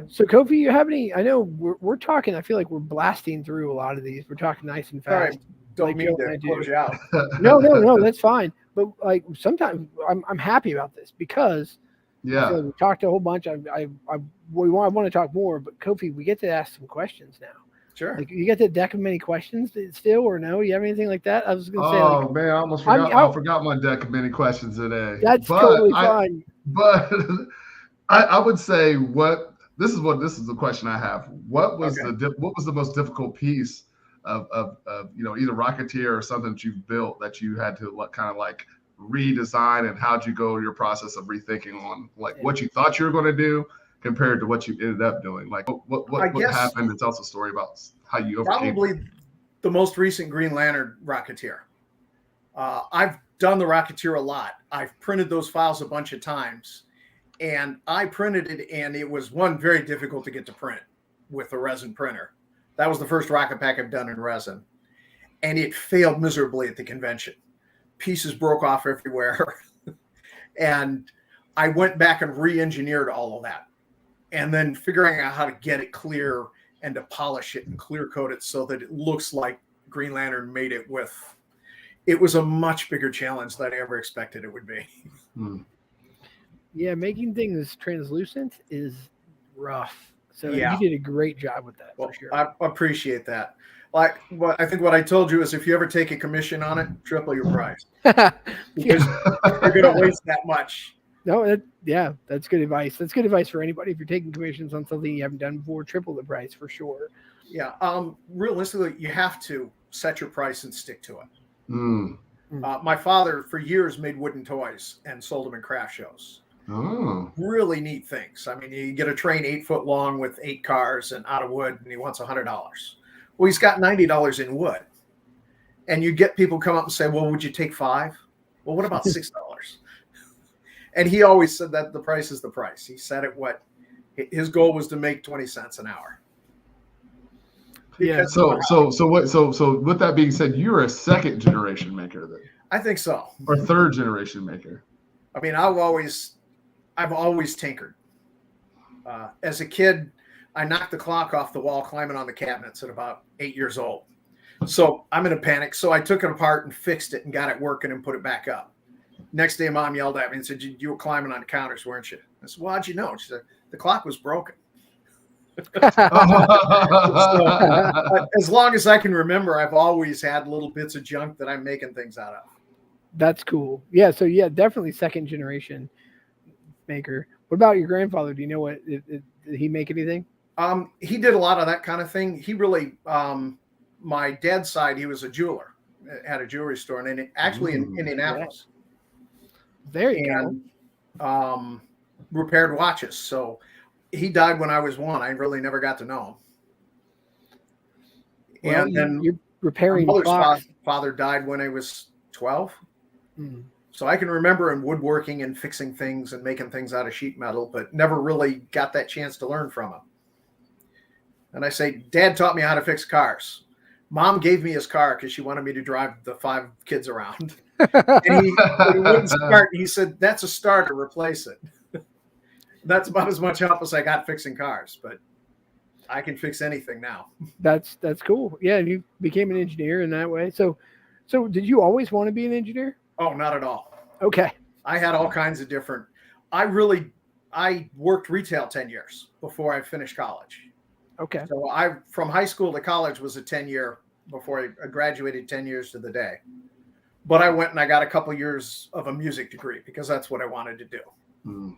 So, Kofi, you have any? I know we're talking. I feel like we're blasting through a lot of these. We're talking nice and fast. All right. Don't mean to close you out. No, that's fine. But like sometimes I'm happy about this because I feel like we talked a whole bunch. I want to talk more, but Kofi, we get to ask some questions now. Sure. Like you get the deck of many questions still, or no? You have anything like that? I was going to say. Oh man, I almost forgot. I forgot my deck of many questions today. That's totally fine. But I would say this is the question I have. What was the most difficult piece of either Rocketeer or something that you've built that you had to kind of like redesign, and how'd you go your process of rethinking on what you thought you were going to do compared to what you ended up doing? Like what happened? And tell us a story about how you overcame. Probably the most recent Green Lantern Rocketeer. I've done the Rocketeer a lot. I've printed those files a bunch of times, and I printed it, and it was very difficult to get to print with a resin printer. That was the first rocket pack I've done in resin, and it failed miserably at the convention. Pieces broke off everywhere, and I went back and re-engineered all of that, and then figuring out how to get it clear and to polish it and clear coat it so that it looks like Green Lantern made it with. It was a much bigger challenge than I ever expected it would be. Yeah, making things translucent is rough. So you did a great job with that, for sure. I appreciate that. I think what I told you is if you ever take a commission on it, triple your price. Because you're going to waste that much. No, that's good advice. That's good advice for anybody. If you're taking commissions on something you haven't done before, triple the price for sure. Yeah. Realistically, you have to set your price and stick to it. Mm. My father, for years, made wooden toys and sold them in craft shows. Oh. Really neat things. I mean, you get a train 8 foot long with 8 cars and out of wood, and he wants $100. Well, he's got $90 in wood. And you get people come up and say, well, would you take 5? Well, what about $6? And he always said that the price is the price. He said his goal was to make 20 cents an hour. Yeah. So with that being said, you're a second generation maker then. I think so. Or third generation maker. I mean, I've always tinkered. As a kid, I knocked the clock off the wall climbing on the cabinets at about 8 years old. So I'm in a panic. So I took it apart and fixed it and got it working and put it back up. Next day, Mom yelled at me and said, you were climbing on the counters, weren't you? I said, well, how'd you know? She said, the clock was broken. So, as long as I can remember, I've always had little bits of junk that I'm making things out of. That's cool. Yeah. So yeah, definitely second generation maker. What about your grandfather? Do you know did he make anything? He did a lot of that kind of thing. He really, my dad's side, he was a jeweler, had a jewelry store, and actually in Indianapolis. Yeah. There you go. Repaired watches. So he died when I was 1. I really never got to know him. Well, and then you're repairing my mother's father died when I was 12. Mm. So I can remember him woodworking and fixing things and making things out of sheet metal, but never really got that chance to learn from him. And I say, Dad taught me how to fix cars. Mom gave me his car because she wanted me to drive the 5 kids around. And he wouldn't start. He said, that's a starter, replace it. That's about as much help as I got fixing cars, but I can fix anything now. That's cool. Yeah, and you became an engineer in that way. So did you always want to be an engineer? Oh, not at all. Okay. I had all kinds of different. I worked retail 10 years before I finished college. Okay. So from high school to college was a 10-year before I graduated 10 years to the day. But I went and I got a couple years of a music degree because that's what I wanted to do. Mm.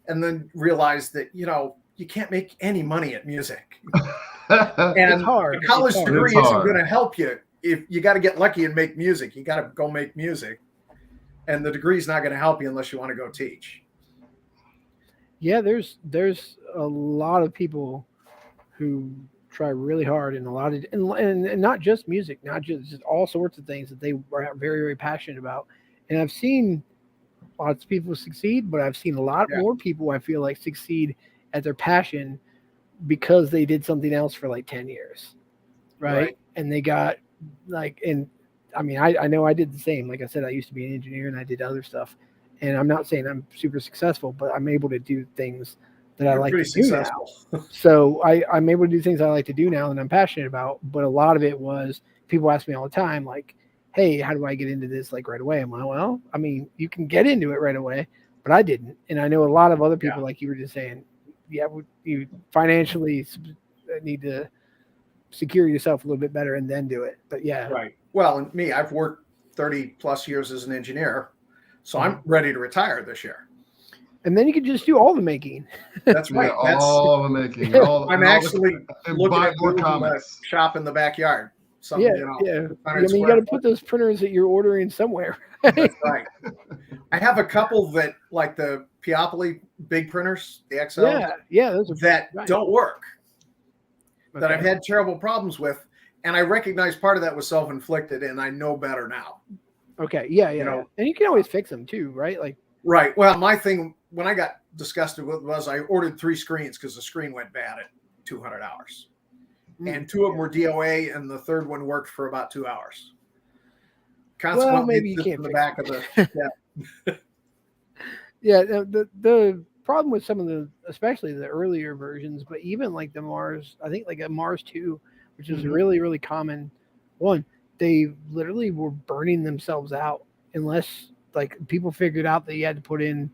And then realized that, you can't make any money at music. And it's hard. A college degree isn't going to help you. If you got to get lucky and make music, you got to go make music. And the degree is not going to help you unless you want to go teach. Yeah, there's a lot of people who try really hard in a lot of and not just music, not just all sorts of things that they are very, very passionate about. And I've seen lots of people succeed, but I've seen a lot more people I feel like succeed at their passion because they did something else for like 10 years. Right. And they got I know I did the same. Like I said, I used to be an engineer and I did other stuff. And I'm not saying I'm super successful, but I'm able to do things that I like to do now. So I'm able to do things I like to do now and I'm passionate about. But a lot of it was people ask me all the time, like, hey, how do I get into this like right away? I'm like, well, I mean, you can get into it right away, but I didn't. And I know a lot of other people, like you were just saying, you financially need to secure yourself a little bit better and then do it. But yeah. Right. Well, and me, I've worked 30 plus years as an engineer, so I'm ready to retire this year. And then you can just do all the making. That's right. All the making. I'm actually looking at more comics. Shop in the backyard. I mean, you got to put those printers that you're ordering somewhere. That's right. I have a couple that, like the Peopoli big printers, the XL. Those are don't work. That I've had terrible problems with, and I recognize part of that was self-inflicted, and I know better now. Okay. Yeah. And you can always fix them too, right? Right. Well, my thing when I got disgusted with was I ordered 3 screens because the screen went bad at 200 hours. And 2 of them were DOA, and the third one worked for about 2 hours. Consequently, well, maybe you can't in the back of the the problem with some of the, especially the earlier versions, but even like the Mars, I think like a Mars 2, which is a really, really common one, they literally were burning themselves out unless like people figured out that you had to put in,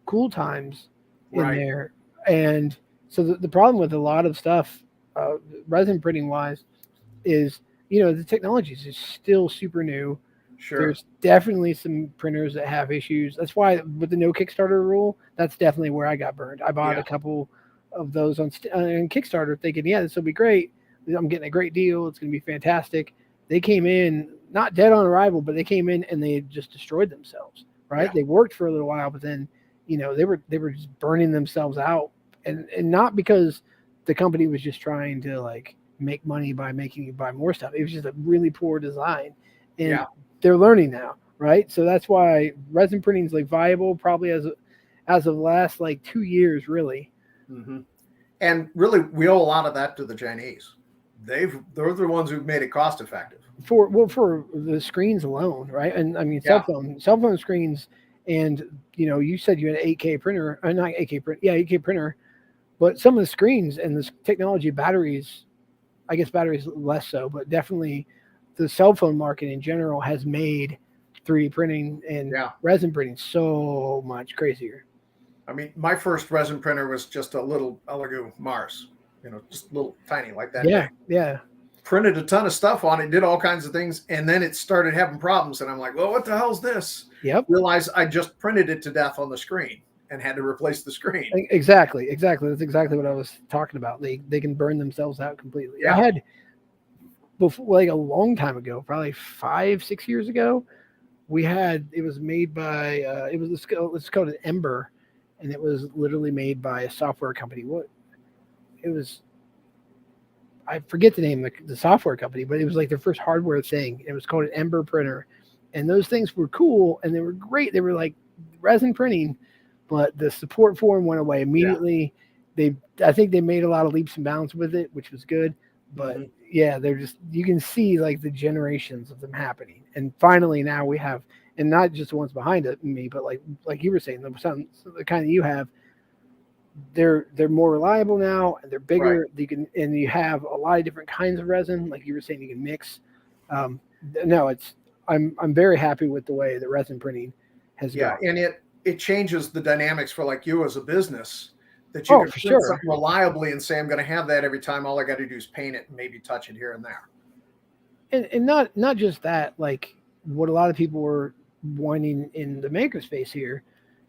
cool times in there. And so the problem with a lot of stuff, resin printing wise, is, the technology is still super new. Sure. There's definitely some printers that have issues. That's why with the no Kickstarter rule, that's definitely where I got burned. I bought Yeah. a couple of those on Kickstarter thinking, yeah, this will be great. I'm getting a great deal. It's going to be fantastic. They came in not dead on arrival, but they came in and they just destroyed themselves. Right? Yeah. They worked for a little while, but then they were just burning themselves out, and not because the company was just trying to like make money by making you buy more stuff. It was just a really poor design, and Yeah. they're learning now, right? So that's why resin printing is like viable, probably as of last like 2 years, really. Mm-hmm. And really, we owe a lot of that to the Chinese. They're the ones who've made it cost effective. For the screens alone, right? And I mean Yeah. cell phone screens, and you said you had an 8K printer, or not 8K print, yeah, 8K printer, but some of the screens and this technology, batteries, I guess batteries less so, but definitely the cell phone market in general has made 3D printing and resin printing so much crazier. I mean, my first resin printer was just a little Elegoo Mars, just little tiny like that. Yeah, big. yeah. Printed a ton of stuff on it, did all kinds of things, and then it started having problems. And I'm like, well, what the hell's this? Yep. Realized I just printed it to death on the screen and had to replace the screen. Exactly. That's exactly what I was talking about. They can burn themselves out completely. Yeah. I had before, like a long time ago, probably 5-6 years ago, it was made by it's called an Ember, and it was literally made by a software company. I forget the name of the software company, but it was like their first hardware thing. It was called an Ember printer, and those things were cool and they were great. They were like resin printing, but the support for them went away immediately. Yeah. I think they made a lot of leaps and bounds with it, which was good. But yeah, you can see like the generations of them happening. And finally now we have, and not just the ones behind me, but like you were saying, the kind that you have, they're more reliable now, and they're bigger. Right. You have a lot of different kinds of resin, like you were saying, you can mix. I'm very happy with the way the resin printing has gone. And it changes the dynamics for like you as a business, that you can print something reliably and say, I'm going to have that every time. All I got to do is paint it and maybe touch it here and there. And not just that, like what a lot of people were wanting in the makerspace here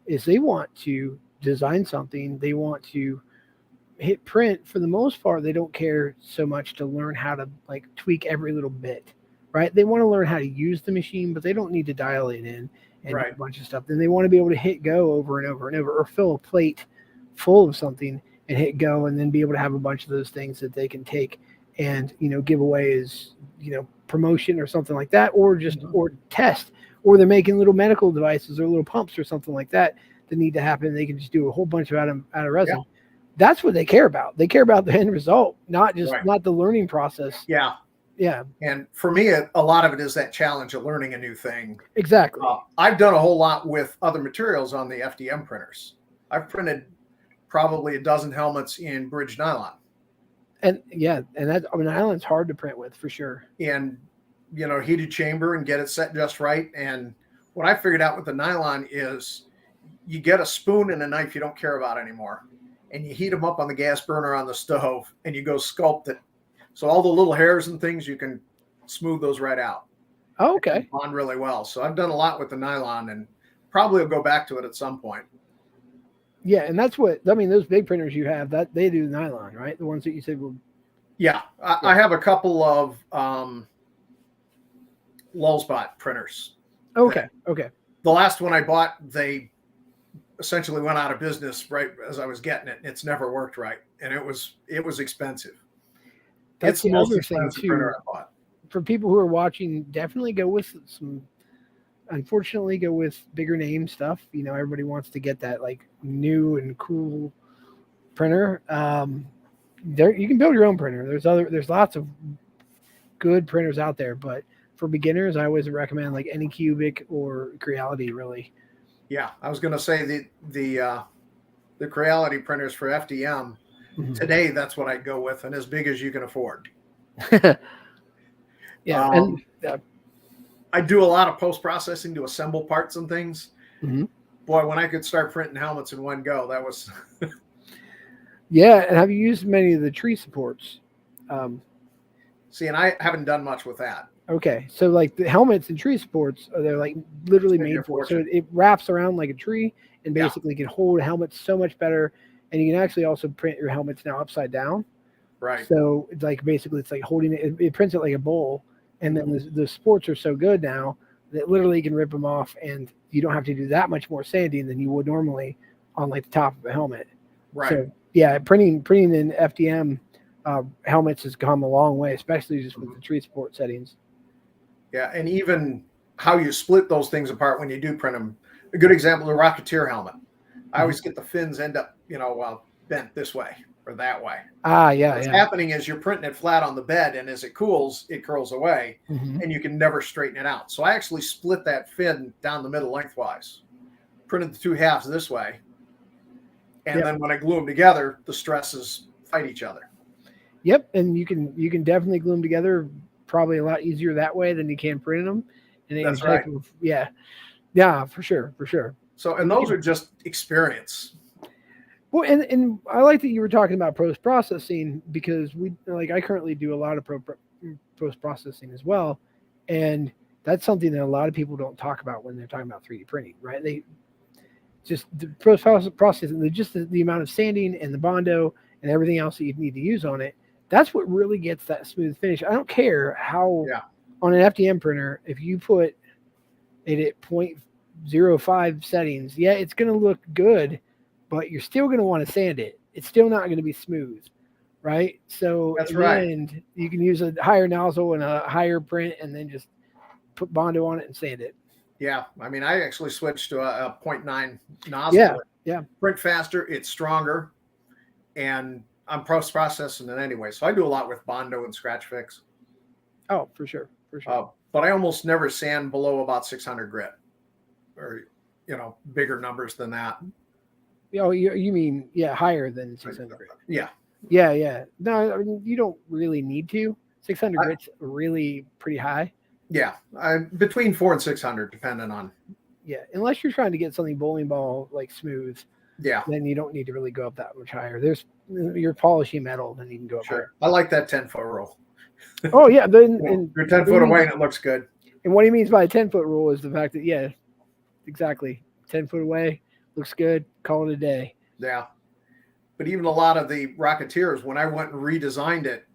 is they want to design something, they want to hit print. For the most part, they don't care so much to learn how to like tweak every little bit, right? They want to learn how to use the machine, but they don't need to dial it in and do a bunch of stuff. Then they want to be able to hit go over and over and over, or fill a plate full of something and hit go, and then be able to have a bunch of those things that they can take and give away as promotion or something like that, or just or test, or they're making little medical devices or little pumps or something like that need to happen. They can just do a whole bunch out of resin. Yeah. That's what they care about. They care about the end result, not just not the learning process. Yeah. And for me, a lot of it is that challenge of learning a new thing. Exactly. I've done a whole lot with other materials on the FDM printers. I've printed probably a dozen helmets in bridge nylon. And nylon's hard to print with for sure. And heated chamber and get it set just right. And what I figured out with the nylon is, you get a spoon and a knife you don't care about anymore, and you heat them up on the gas burner on the stove, and you go sculpt it. So all the little hairs and things, you can smooth those right out. Oh, okay. On really well. So I've done a lot with the nylon, and probably will go back to it at some point. Yeah, and that's what those big printers you have, that they do nylon, right? The ones that you said were. Yeah, I have a couple of Lulzbot printers. Okay. The last one I bought, they essentially went out of business right as I was getting it. It's never worked right, and it was expensive. That's the most expensive printer I bought. For people who are watching, definitely go with go with bigger name stuff. Everybody wants to get that like new and cool printer. You can build your own printer. There's lots of good printers out there, but for beginners, I always recommend like Anycubic or Creality, really. Yeah, I was going to say the Creality printers for FDM today. That's what I'd go with, and as big as you can afford. Yeah, I do a lot of post processing to assemble parts and things. Mm-hmm. Boy, when I could start printing helmets in one go, that was. Yeah, and have you used many of the tree supports? See, and I haven't done much with that. Okay, so like the helmets and tree sports, they're like literally made for it. So it wraps around like a tree and basically can hold helmets so much better. And you can actually also print your helmets now upside down. Right. So it's like basically it's like holding it. It prints it like a bowl. And then the sports are so good now that literally you can rip them off, and you don't have to do that much more sanding than you would normally on like the top of a helmet. Right. So yeah, printing in FDM helmets has come a long way, especially just with the tree sport settings. Yeah, and even how you split those things apart when you do print them. A good example, the Rocketeer helmet. I always get the fins end up, bent this way or that way. Yeah. What's happening is you're printing it flat on the bed, and as it cools, it curls away, and you can never straighten it out. So I actually split that fin down the middle lengthwise, printed the two halves this way, and then when I glue them together, the stresses fight each other. Yep, and you can definitely glue them together probably a lot easier that way than you can printing them. And that's right. Yeah, for sure. So, and those are just experience. Well, and I like that you were talking about post processing, because I currently do a lot of post processing as well, and that's something that a lot of people don't talk about when they're talking about 3D printing, right? They just the post processing, just the amount of sanding and the Bondo and everything else that you need to use on it. That's what really gets that smooth finish. I don't care how on an FDM printer, if you put it at 0.05 settings, it's going to look good, but you're still going to want to sand it. It's still not going to be smooth, right? So that's right. And you can use a higher nozzle and a higher print, and then just put Bondo on it and sand it. Yeah, I mean, I actually switched to a 0.9 nozzle. Yeah. Print faster, it's stronger, and I'm post processing it anyway. So I do a lot with Bondo and Scratch Fix. Oh, for sure. But I almost never sand below about 600 grit, or bigger numbers than that. Oh, you mean higher than 600 grit? Yeah. No, I mean, you don't really need to. 600 grit's really pretty high. Yeah, between 400 and 600, depending on. Yeah, unless you're trying to get something bowling ball like smooth. Yeah. Then you don't need to really go up that much higher. You're polishing metal, then you can go up higher. I like that 10-foot rule. Oh yeah, then you're 10 foot away and it looks good. And what he means by a 10-foot rule is the fact that exactly, 10 foot away looks good. Call it a day. Yeah, but even a lot of the Rocketeers, when I went and redesigned it,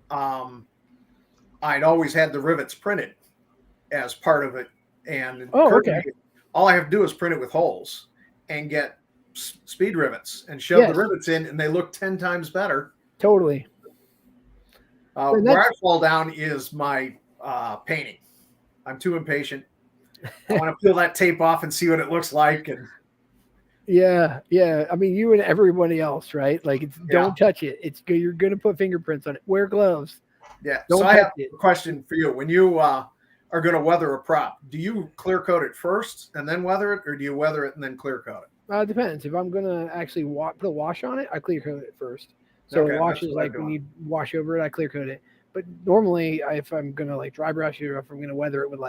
I'd always had the rivets printed as part of it, and all I have to do is print it with holes and get speed rivets and shove the rivets in, and they look 10 times better. Totally. Where I fall down is my painting. I'm too impatient. I want to peel that tape off and see what it looks like. And yeah. I mean, you and everybody else, right? Like, don't touch it. It's good. You're going to put fingerprints on it. Wear gloves. Yeah. So I have a question for you. When you are going to weather a prop, do you clear coat it first and then weather it, or do you weather it and then clear coat it? It depends. If I'm going to actually put a wash on it, I clear coat it first. So wash is like when you wash over it, I clear coat it. But normally, if I'm going to dry brush it, or if I'm going to weather it with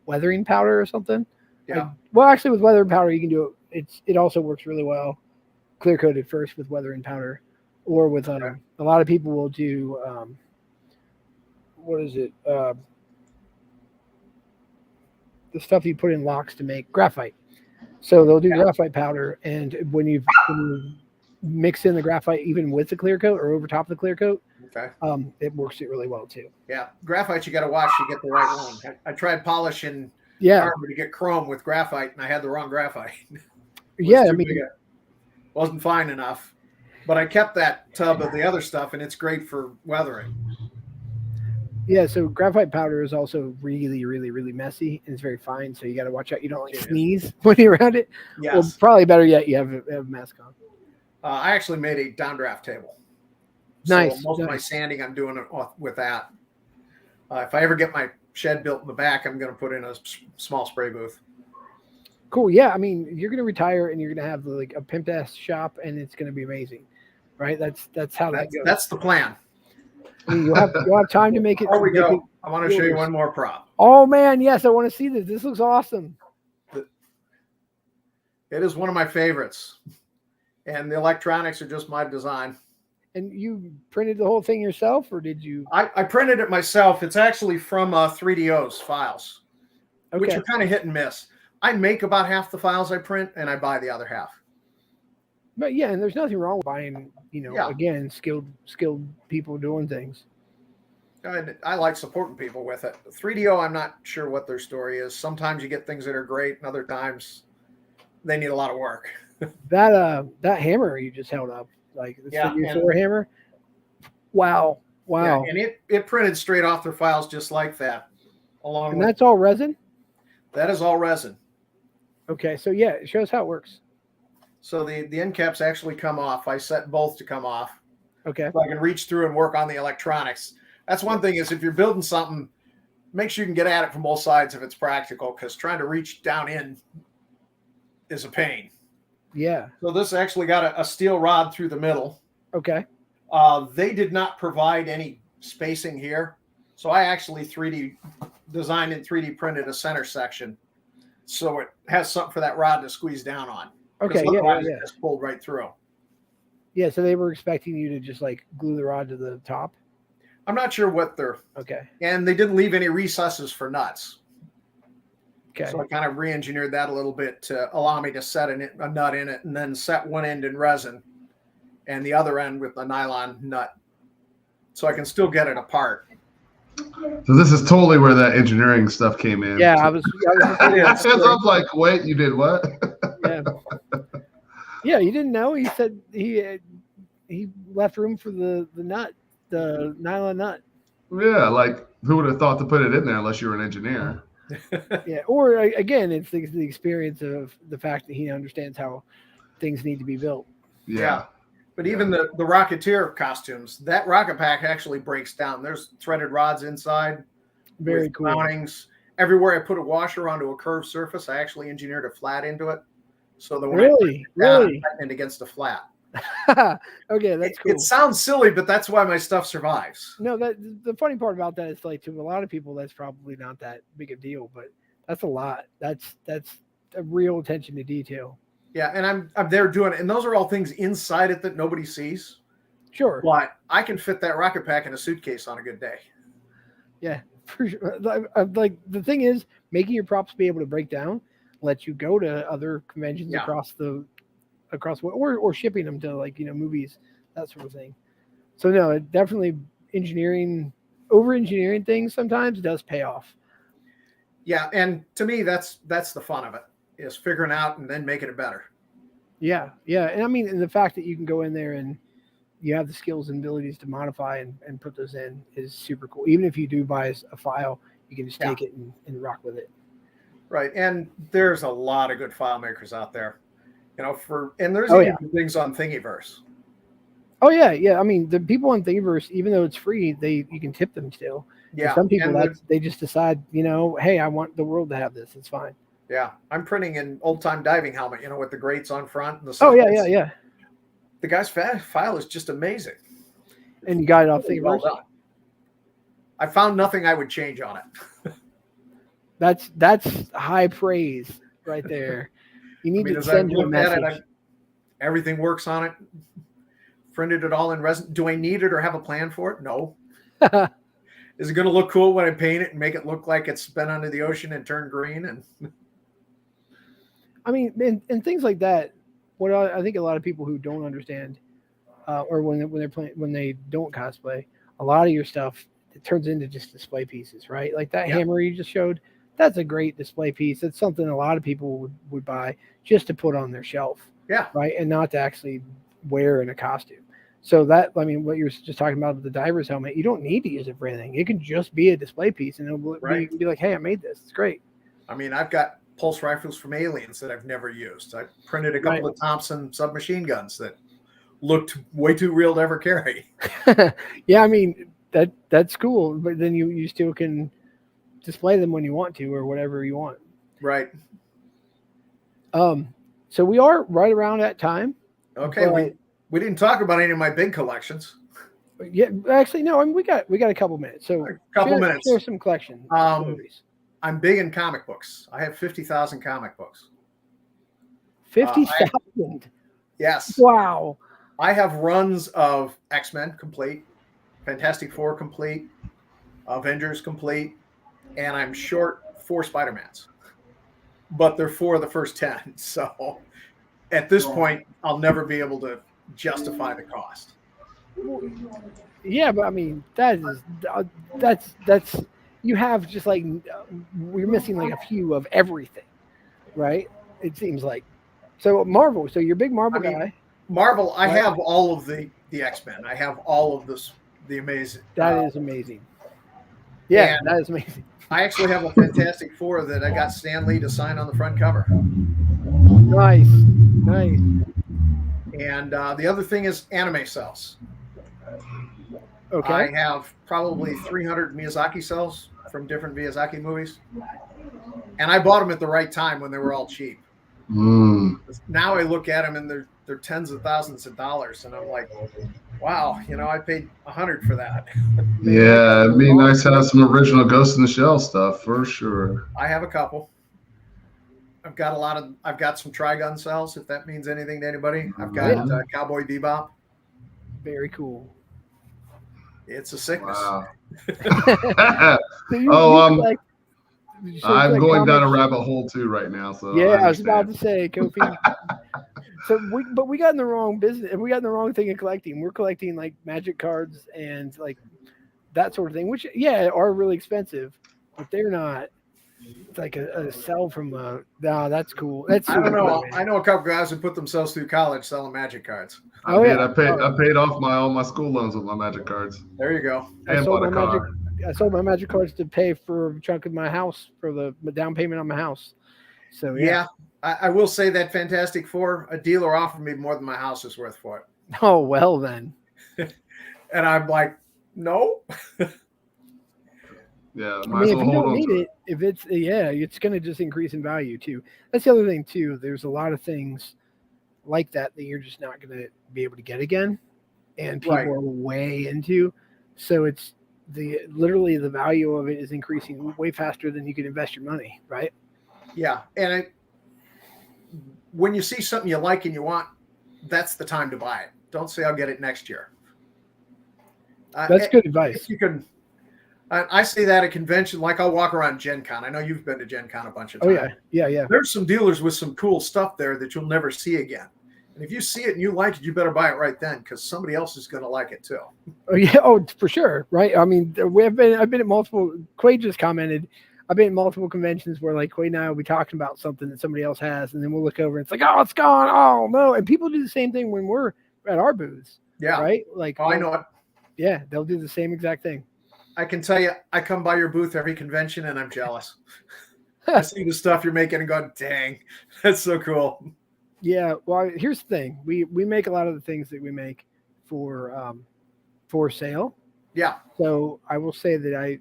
weathering powder or something. Yeah. Actually, with weathering powder, you can do it. It also works really well. Clear coated first with weathering powder, or with a lot of people will do what is it? The stuff you put in locks to make graphite. So they'll do graphite powder, and when you mix in the graphite even with the clear coat or over top of the clear coat, it works it really well too. Yeah, graphite you got to watch to get the right one. I tried polishing armor to get chrome with graphite, and I had the wrong graphite. I mean, it wasn't fine enough, but I kept that tub of the other stuff, and it's great for weathering. Yeah, so graphite powder is also really, really, really messy, and it's very fine. So you got to watch out you don't sneeze when you're around it. Yes. Well, probably better yet, you have a mask on. I actually made a downdraft table. Nice. So most of my sanding, I'm doing it with that. If I ever get my shed built in the back, I'm going to put in a small spray booth. Cool. Yeah, I mean, you're going to retire, and you're going to have a pimped ass shop, and it's going to be amazing, right? That's how that goes. That's the plan. I mean, you'll have time to make it. Before we go, I want to show you one more prop. Oh man, yes, I want to see this. This looks awesome. It is one of my favorites, and the electronics are just my design. And you printed the whole thing yourself, or did you? I printed it myself. It's actually from 3DO's files, which Okay. are kind of hit and miss. I make about half the files I print, and I buy the other half. But yeah, and there's nothing wrong with buying, Yeah. again, skilled people doing things. I like supporting people with it. 3DO, I'm not sure what their story is. Sometimes you get things that are great, and other times they need a lot of work. That hammer you just held up, like the Yeah, Thor hammer. Wow. Yeah, and it printed straight off their files just like that. And that's all resin? That is all resin. Okay, so yeah, it shows how it works. So the end caps actually come off. I set both to come off. Okay. So I can reach through and work on the electronics. That's one thing is if you're building something, make sure you can get at it from both sides if it's practical, because trying to reach down in is a pain. Yeah. So this actually got a steel rod through the middle. Okay. They did not provide any spacing here. So I actually 3D designed and 3D printed a center section. So it has something for that rod to squeeze down on. Okay. Yeah. It's pulled right through. Yeah. So they were expecting you to just like glue the rod to the top. I'm not sure what they're. Okay. And they didn't leave any recesses for nuts. Okay. So I kind of re-engineered that a little bit to allow me to set a nut in it and then set one end in resin and the other end with a nylon nut. So I can still get it apart. So this is totally where that engineering stuff came in. Yeah, I was I'm like, wait, you did what? Yeah. Yeah, you didn't know. He said he left room for the nut, the nylon nut. Yeah, like who would have thought to put it in there unless you were an engineer? Yeah, or again, it's the experience of the fact that he understands how things need to be built. Yeah. But even the Rocketeer costumes, that rocket pack actually breaks down. There's threaded rods inside. Very cool. Mountings. Everywhere I put a washer onto a curved surface, I actually engineered a flat into it. So that when really, and against a flat. Okay, that's cool. It sounds silly, but that's why my stuff survives. No, that the funny part about that is like to a lot of people that's probably not that big a deal, but that's a lot. That's a real attention to detail. Yeah, and I'm there doing it, and those are all things inside it that nobody sees. Sure. But I can fit that rocket pack in a suitcase on a good day. Yeah, for sure. Like the thing is, making your props be able to break down lets you go to other conventions across or shipping them to like movies, that sort of thing. So no, it definitely over engineering things sometimes does pay off. Yeah, and to me that's the fun of it, is figuring out and then making it better. Yeah, and I mean, and the fact that you can go in there and you have the skills and abilities to modify and put those in is super cool. Even if you do buy a file, you can just take it and rock with it. Right, and there's a lot of good file makers out there, and there's even things on Thingiverse. Oh yeah. I mean, the people on Thingiverse, even though it's free, you can tip them still. Yeah, and some people they just decide, hey, I want the world to have this. It's fine. Yeah, I'm printing an old-time diving helmet, with the grates on front. And the yeah. The guy's file is just amazing. And you got it off Thingiverse? Well, I found nothing I would change on it. That's high praise right there. You need to send him a message. Everything works on it. Printed it all in resin. Do I need it or have a plan for it? No. Is it going to look cool when I paint it and make it look like it's been under the ocean and turned green? And I mean, and things like that. What I think a lot of people who don't understand, or when they don't cosplay, a lot of your stuff it turns into just display pieces, right? Like that hammer you just showed. That's a great display piece. It's something a lot of people would buy just to put on their shelf. Yeah. Right. And not to actually wear in a costume. So what you're just talking about with the diver's helmet, you don't need to use it for anything. It can just be a display piece and it'll be like, hey, I made this. It's great. I mean, I've got pulse rifles from Aliens that I've never used. I printed a couple of Thompson submachine guns that looked way too real to ever carry. Yeah. I mean, that's cool. But then you still can display them when you want to or whatever you want. Right. So we are right around that time. Okay. We didn't talk about any of my big collections. Yeah, actually, no. I mean, we got a couple minutes. So minutes. Share some collection. I'm big in comic books. I have 50,000 comic books. 50,000. Yes. Wow. I have runs of X-Men complete, Fantastic Four complete, Avengers complete, and I'm short 4 Spider-Mans. But they're 4 of the first 10. So at this point, I'll never be able to justify the cost. Yeah, but I mean, that's you have just like we're missing like a few of everything, right? It seems like. So Marvel. So you're a big Marvel guy. Marvel. I right? have all of the X-Men. I have all of this. The amazing. That is amazing. Yeah, and that is amazing. I actually have a Fantastic Four that I got Stan Lee to sign on the front cover. Nice, nice. And the other thing is anime cells. Okay. I have probably 300 Miyazaki cells from different Miyazaki movies. And I bought them at the right time when they were all cheap. Now I look at them and they're tens of thousands of dollars. And I'm like, wow, I paid $100 for that. Yeah, it'd be nice to have some original Ghost in the Shell stuff for sure. I have a couple. I've got some Trigun cells, if that means anything to anybody. I've got Cowboy Bebop. Very cool. It's a sickness. Wow. So I'm going down a rabbit hole too right now. So yeah, I was about to say, Kofi. But we got in the wrong business. We got in the wrong thing in collecting. We're collecting like magic cards and like that sort of thing, which are really expensive, but they're not. It's like a sell from that's cool. That's I don't know. Cool, I know a couple guys who put themselves through college selling magic cards. I paid off all my school loans with my magic cards. There you go. I sold my magic cards to pay for a chunk of my house for the down payment on my house. So yeah. I will say that Fantastic Four, a dealer offered me more than my house is worth for it. Oh well then. And I'm like, no. Yeah, I mean, if you don't need it, if it's going to just increase in value too. That's the other thing too. There's a lot of things like that you're just not going to be able to get again, and people are way into. So it's literally the value of it is increasing way faster than you can invest your money, right? Yeah, and when you see something you like and you want, that's the time to buy it. Don't say I'll get it next year. That's good advice. You can. I say that at convention, like I'll walk around Gen Con. I know you've been to Gen Con a bunch of times. Oh, yeah. There's some dealers with some cool stuff there that you'll never see again. And if you see it and you like it, you better buy it right then because somebody else is going to like it too. Oh, yeah. Oh, for sure. Right. I mean, I've been at multiple, Quade just commented, I've been at multiple conventions where like Quade and I will be talking about something that somebody else has. And then we'll look over and it's like, oh, it's gone. Oh, no. And people do the same thing when we're at our booths. Yeah. Right. Like, I know it. Yeah. They'll do the same exact thing. I can tell you, I come by your booth every convention and I'm jealous. I see the stuff you're making and go, dang, that's so cool. Yeah. Well, here's the thing. We make a lot of the things that we make for sale. Yeah. So I will say that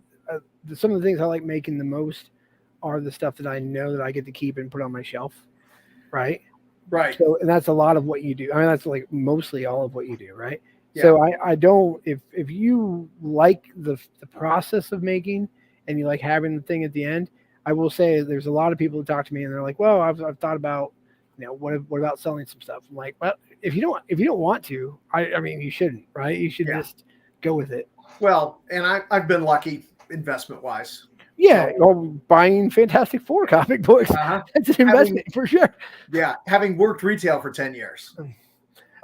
some of the things I like making the most are the stuff that I know that I get to keep and put on my shelf. Right. Right. So, and that's a lot of what you do. I mean, that's like mostly all of what you do. Right. Yeah. So I don't, if you like the process of making and you like having the thing at the end, I will say there's a lot of people who talk to me and they're like, well, I've thought about, what about selling some stuff? I'm like, well, if you don't want to, I mean, you shouldn't, right? You should just go with it. Well, and I've been lucky investment wise. Yeah. Or buying Fantastic Four comic books. That's an investment for sure. Yeah. Having worked retail for 10 years.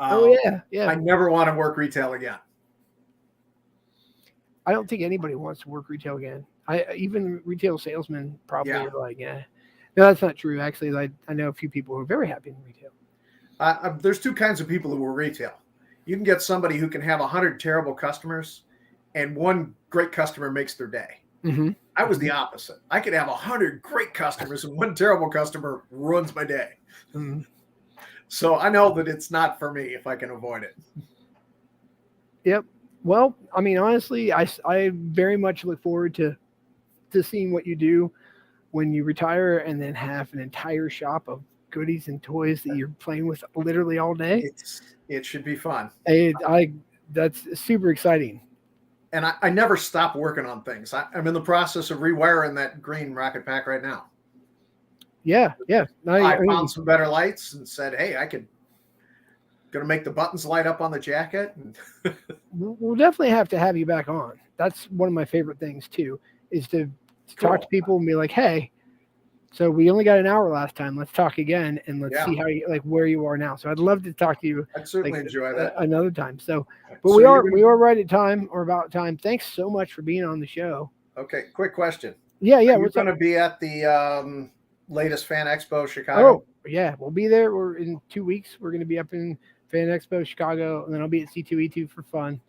Yeah. I never want to work retail again. I don't think anybody wants to work retail again. Even retail salesmen probably are like, no, that's not true. Actually, I know a few people who are very happy in retail. There's two kinds of people who work retail. You can get somebody who can have 100 terrible customers and one great customer makes their day. Mm-hmm. I was the opposite. I could have 100 great customers and one terrible customer ruins my day. Mm-hmm. So I know that it's not for me if I can avoid it. Yep. Well, I mean, honestly, I very much look forward to seeing what you do when you retire and then have an entire shop of goodies and toys that you're playing with literally all day. It should be fun. That's super exciting. And I never stop working on things. I'm in the process of rewiring that green rocket pack right now. Yeah. I found some better lights and said, hey, I could Gonna make the buttons light up on the jacket. We'll definitely have to have you back on. That's one of my favorite things too, is to talk to people and be like, hey, so we only got an hour last time. Let's talk again and let's see how you, like, where you are now. So I'd love to talk to you. I'd certainly enjoy that another time. So, but so we are right at time or about time. Thanks so much for being on the show. Okay, quick question. Yeah. We're going to be at the latest Fan Expo Chicago. Oh, yeah, we'll be there. We're in 2 weeks. We're going to be up in Fan Expo Chicago, and then I'll be at C2E2 for fun.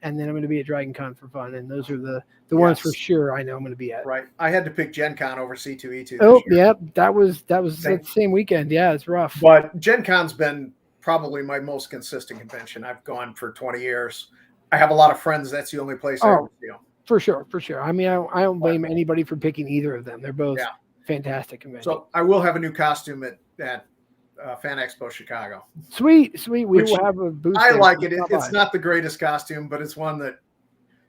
And then I'm going to be at Dragon Con for fun. And those are the ones for sure I know I'm going to be at. Right. I had to pick Gen Con over C2E2. Oh, yeah. That was the same weekend. Yeah, it's rough. But Gen Con's been probably my most consistent convention. I've gone for 20 years. I have a lot of friends. That's the only place I ever feel. For sure. I mean, I don't blame anybody for picking either of them. They're both fantastic conventions. So I will have a new costume at Fan Expo Chicago. Sweet. We will have a booth. I like it. It's not the greatest costume, but it's one that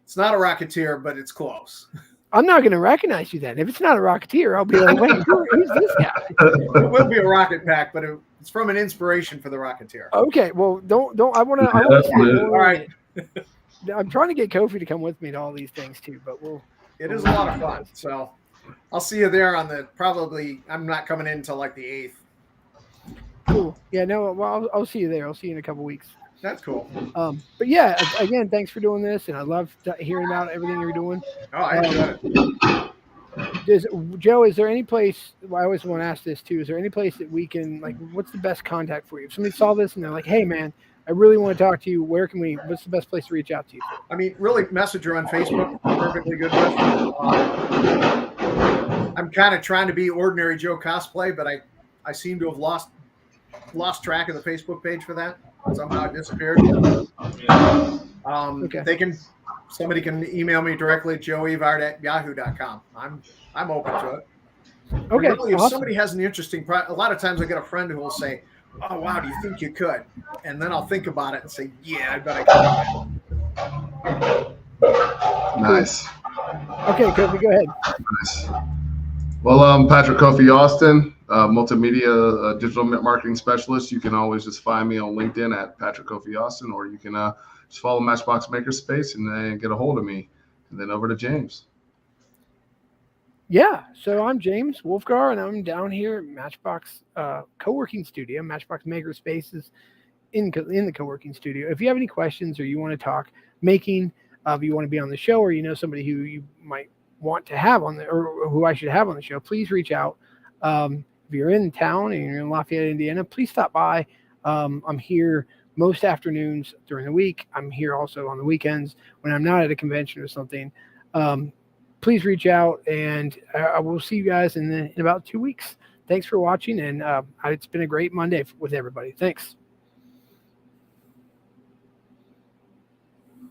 it's not a Rocketeer, but it's close. I'm not going to recognize you then. If it's not a Rocketeer, I'll be like, wait, who's this guy? It will be a rocket pack, but it's from an inspiration for the Rocketeer. Okay. Well, don't. I want to. All right. I'm trying to get Kofi to come with me to all these things too, but it is a lot of fun. So I'll see you there on I'm not coming in until like the 8th. Cool. Yeah, no, well, I'll see you there. I'll see you in a couple weeks. That's cool. But yeah, again, thanks for doing this, and I love hearing about everything you're doing. Oh, I enjoy it. Joe, is there any place, I always want to ask this too, is there any place that we can, like, what's the best contact for you? If somebody saw this and they're like, hey man, I really want to talk to you, what's the best place to reach out to you? I mean, really, Messenger on Facebook, I'm perfectly good with. I'm kind of trying to be Ordinary Joe Cosplay, but I seem to have lost track of the Facebook page for that. Somehow it disappeared. Somebody can email me directly at joeevard@yahoo.com. I'm open to it. Okay. Really, if somebody has an interesting a lot of times I get a friend who will say, oh wow, do you think you could? And then I'll think about it and say, yeah, I bet I could. Nice. Okay, Kofi, go ahead. Nice. Well, Patrick Kofi Austin, multimedia digital marketing specialist. You can always just find me on LinkedIn at Patrick Kofi Austin, or you can just follow MatchBOX Makerspace and get a hold of me. And then over to James. Yeah, so I'm James Wolfgar, and I'm down here at MatchBOX co-working studio. MatchBOX Makerspace is in the co-working studio. If you have any questions or you want to talk making, if you want to be on the show, or you know somebody who you might want to have on or who I should have on the show, please reach out. If you're in town and you're in Lafayette, Indiana, please stop by. I'm here most afternoons during the week. I'm here also on the weekends when I'm not at a convention or something. Please reach out, and I will see you guys in about 2 weeks. Thanks for watching, and it's been a great Monday with everybody. Thanks.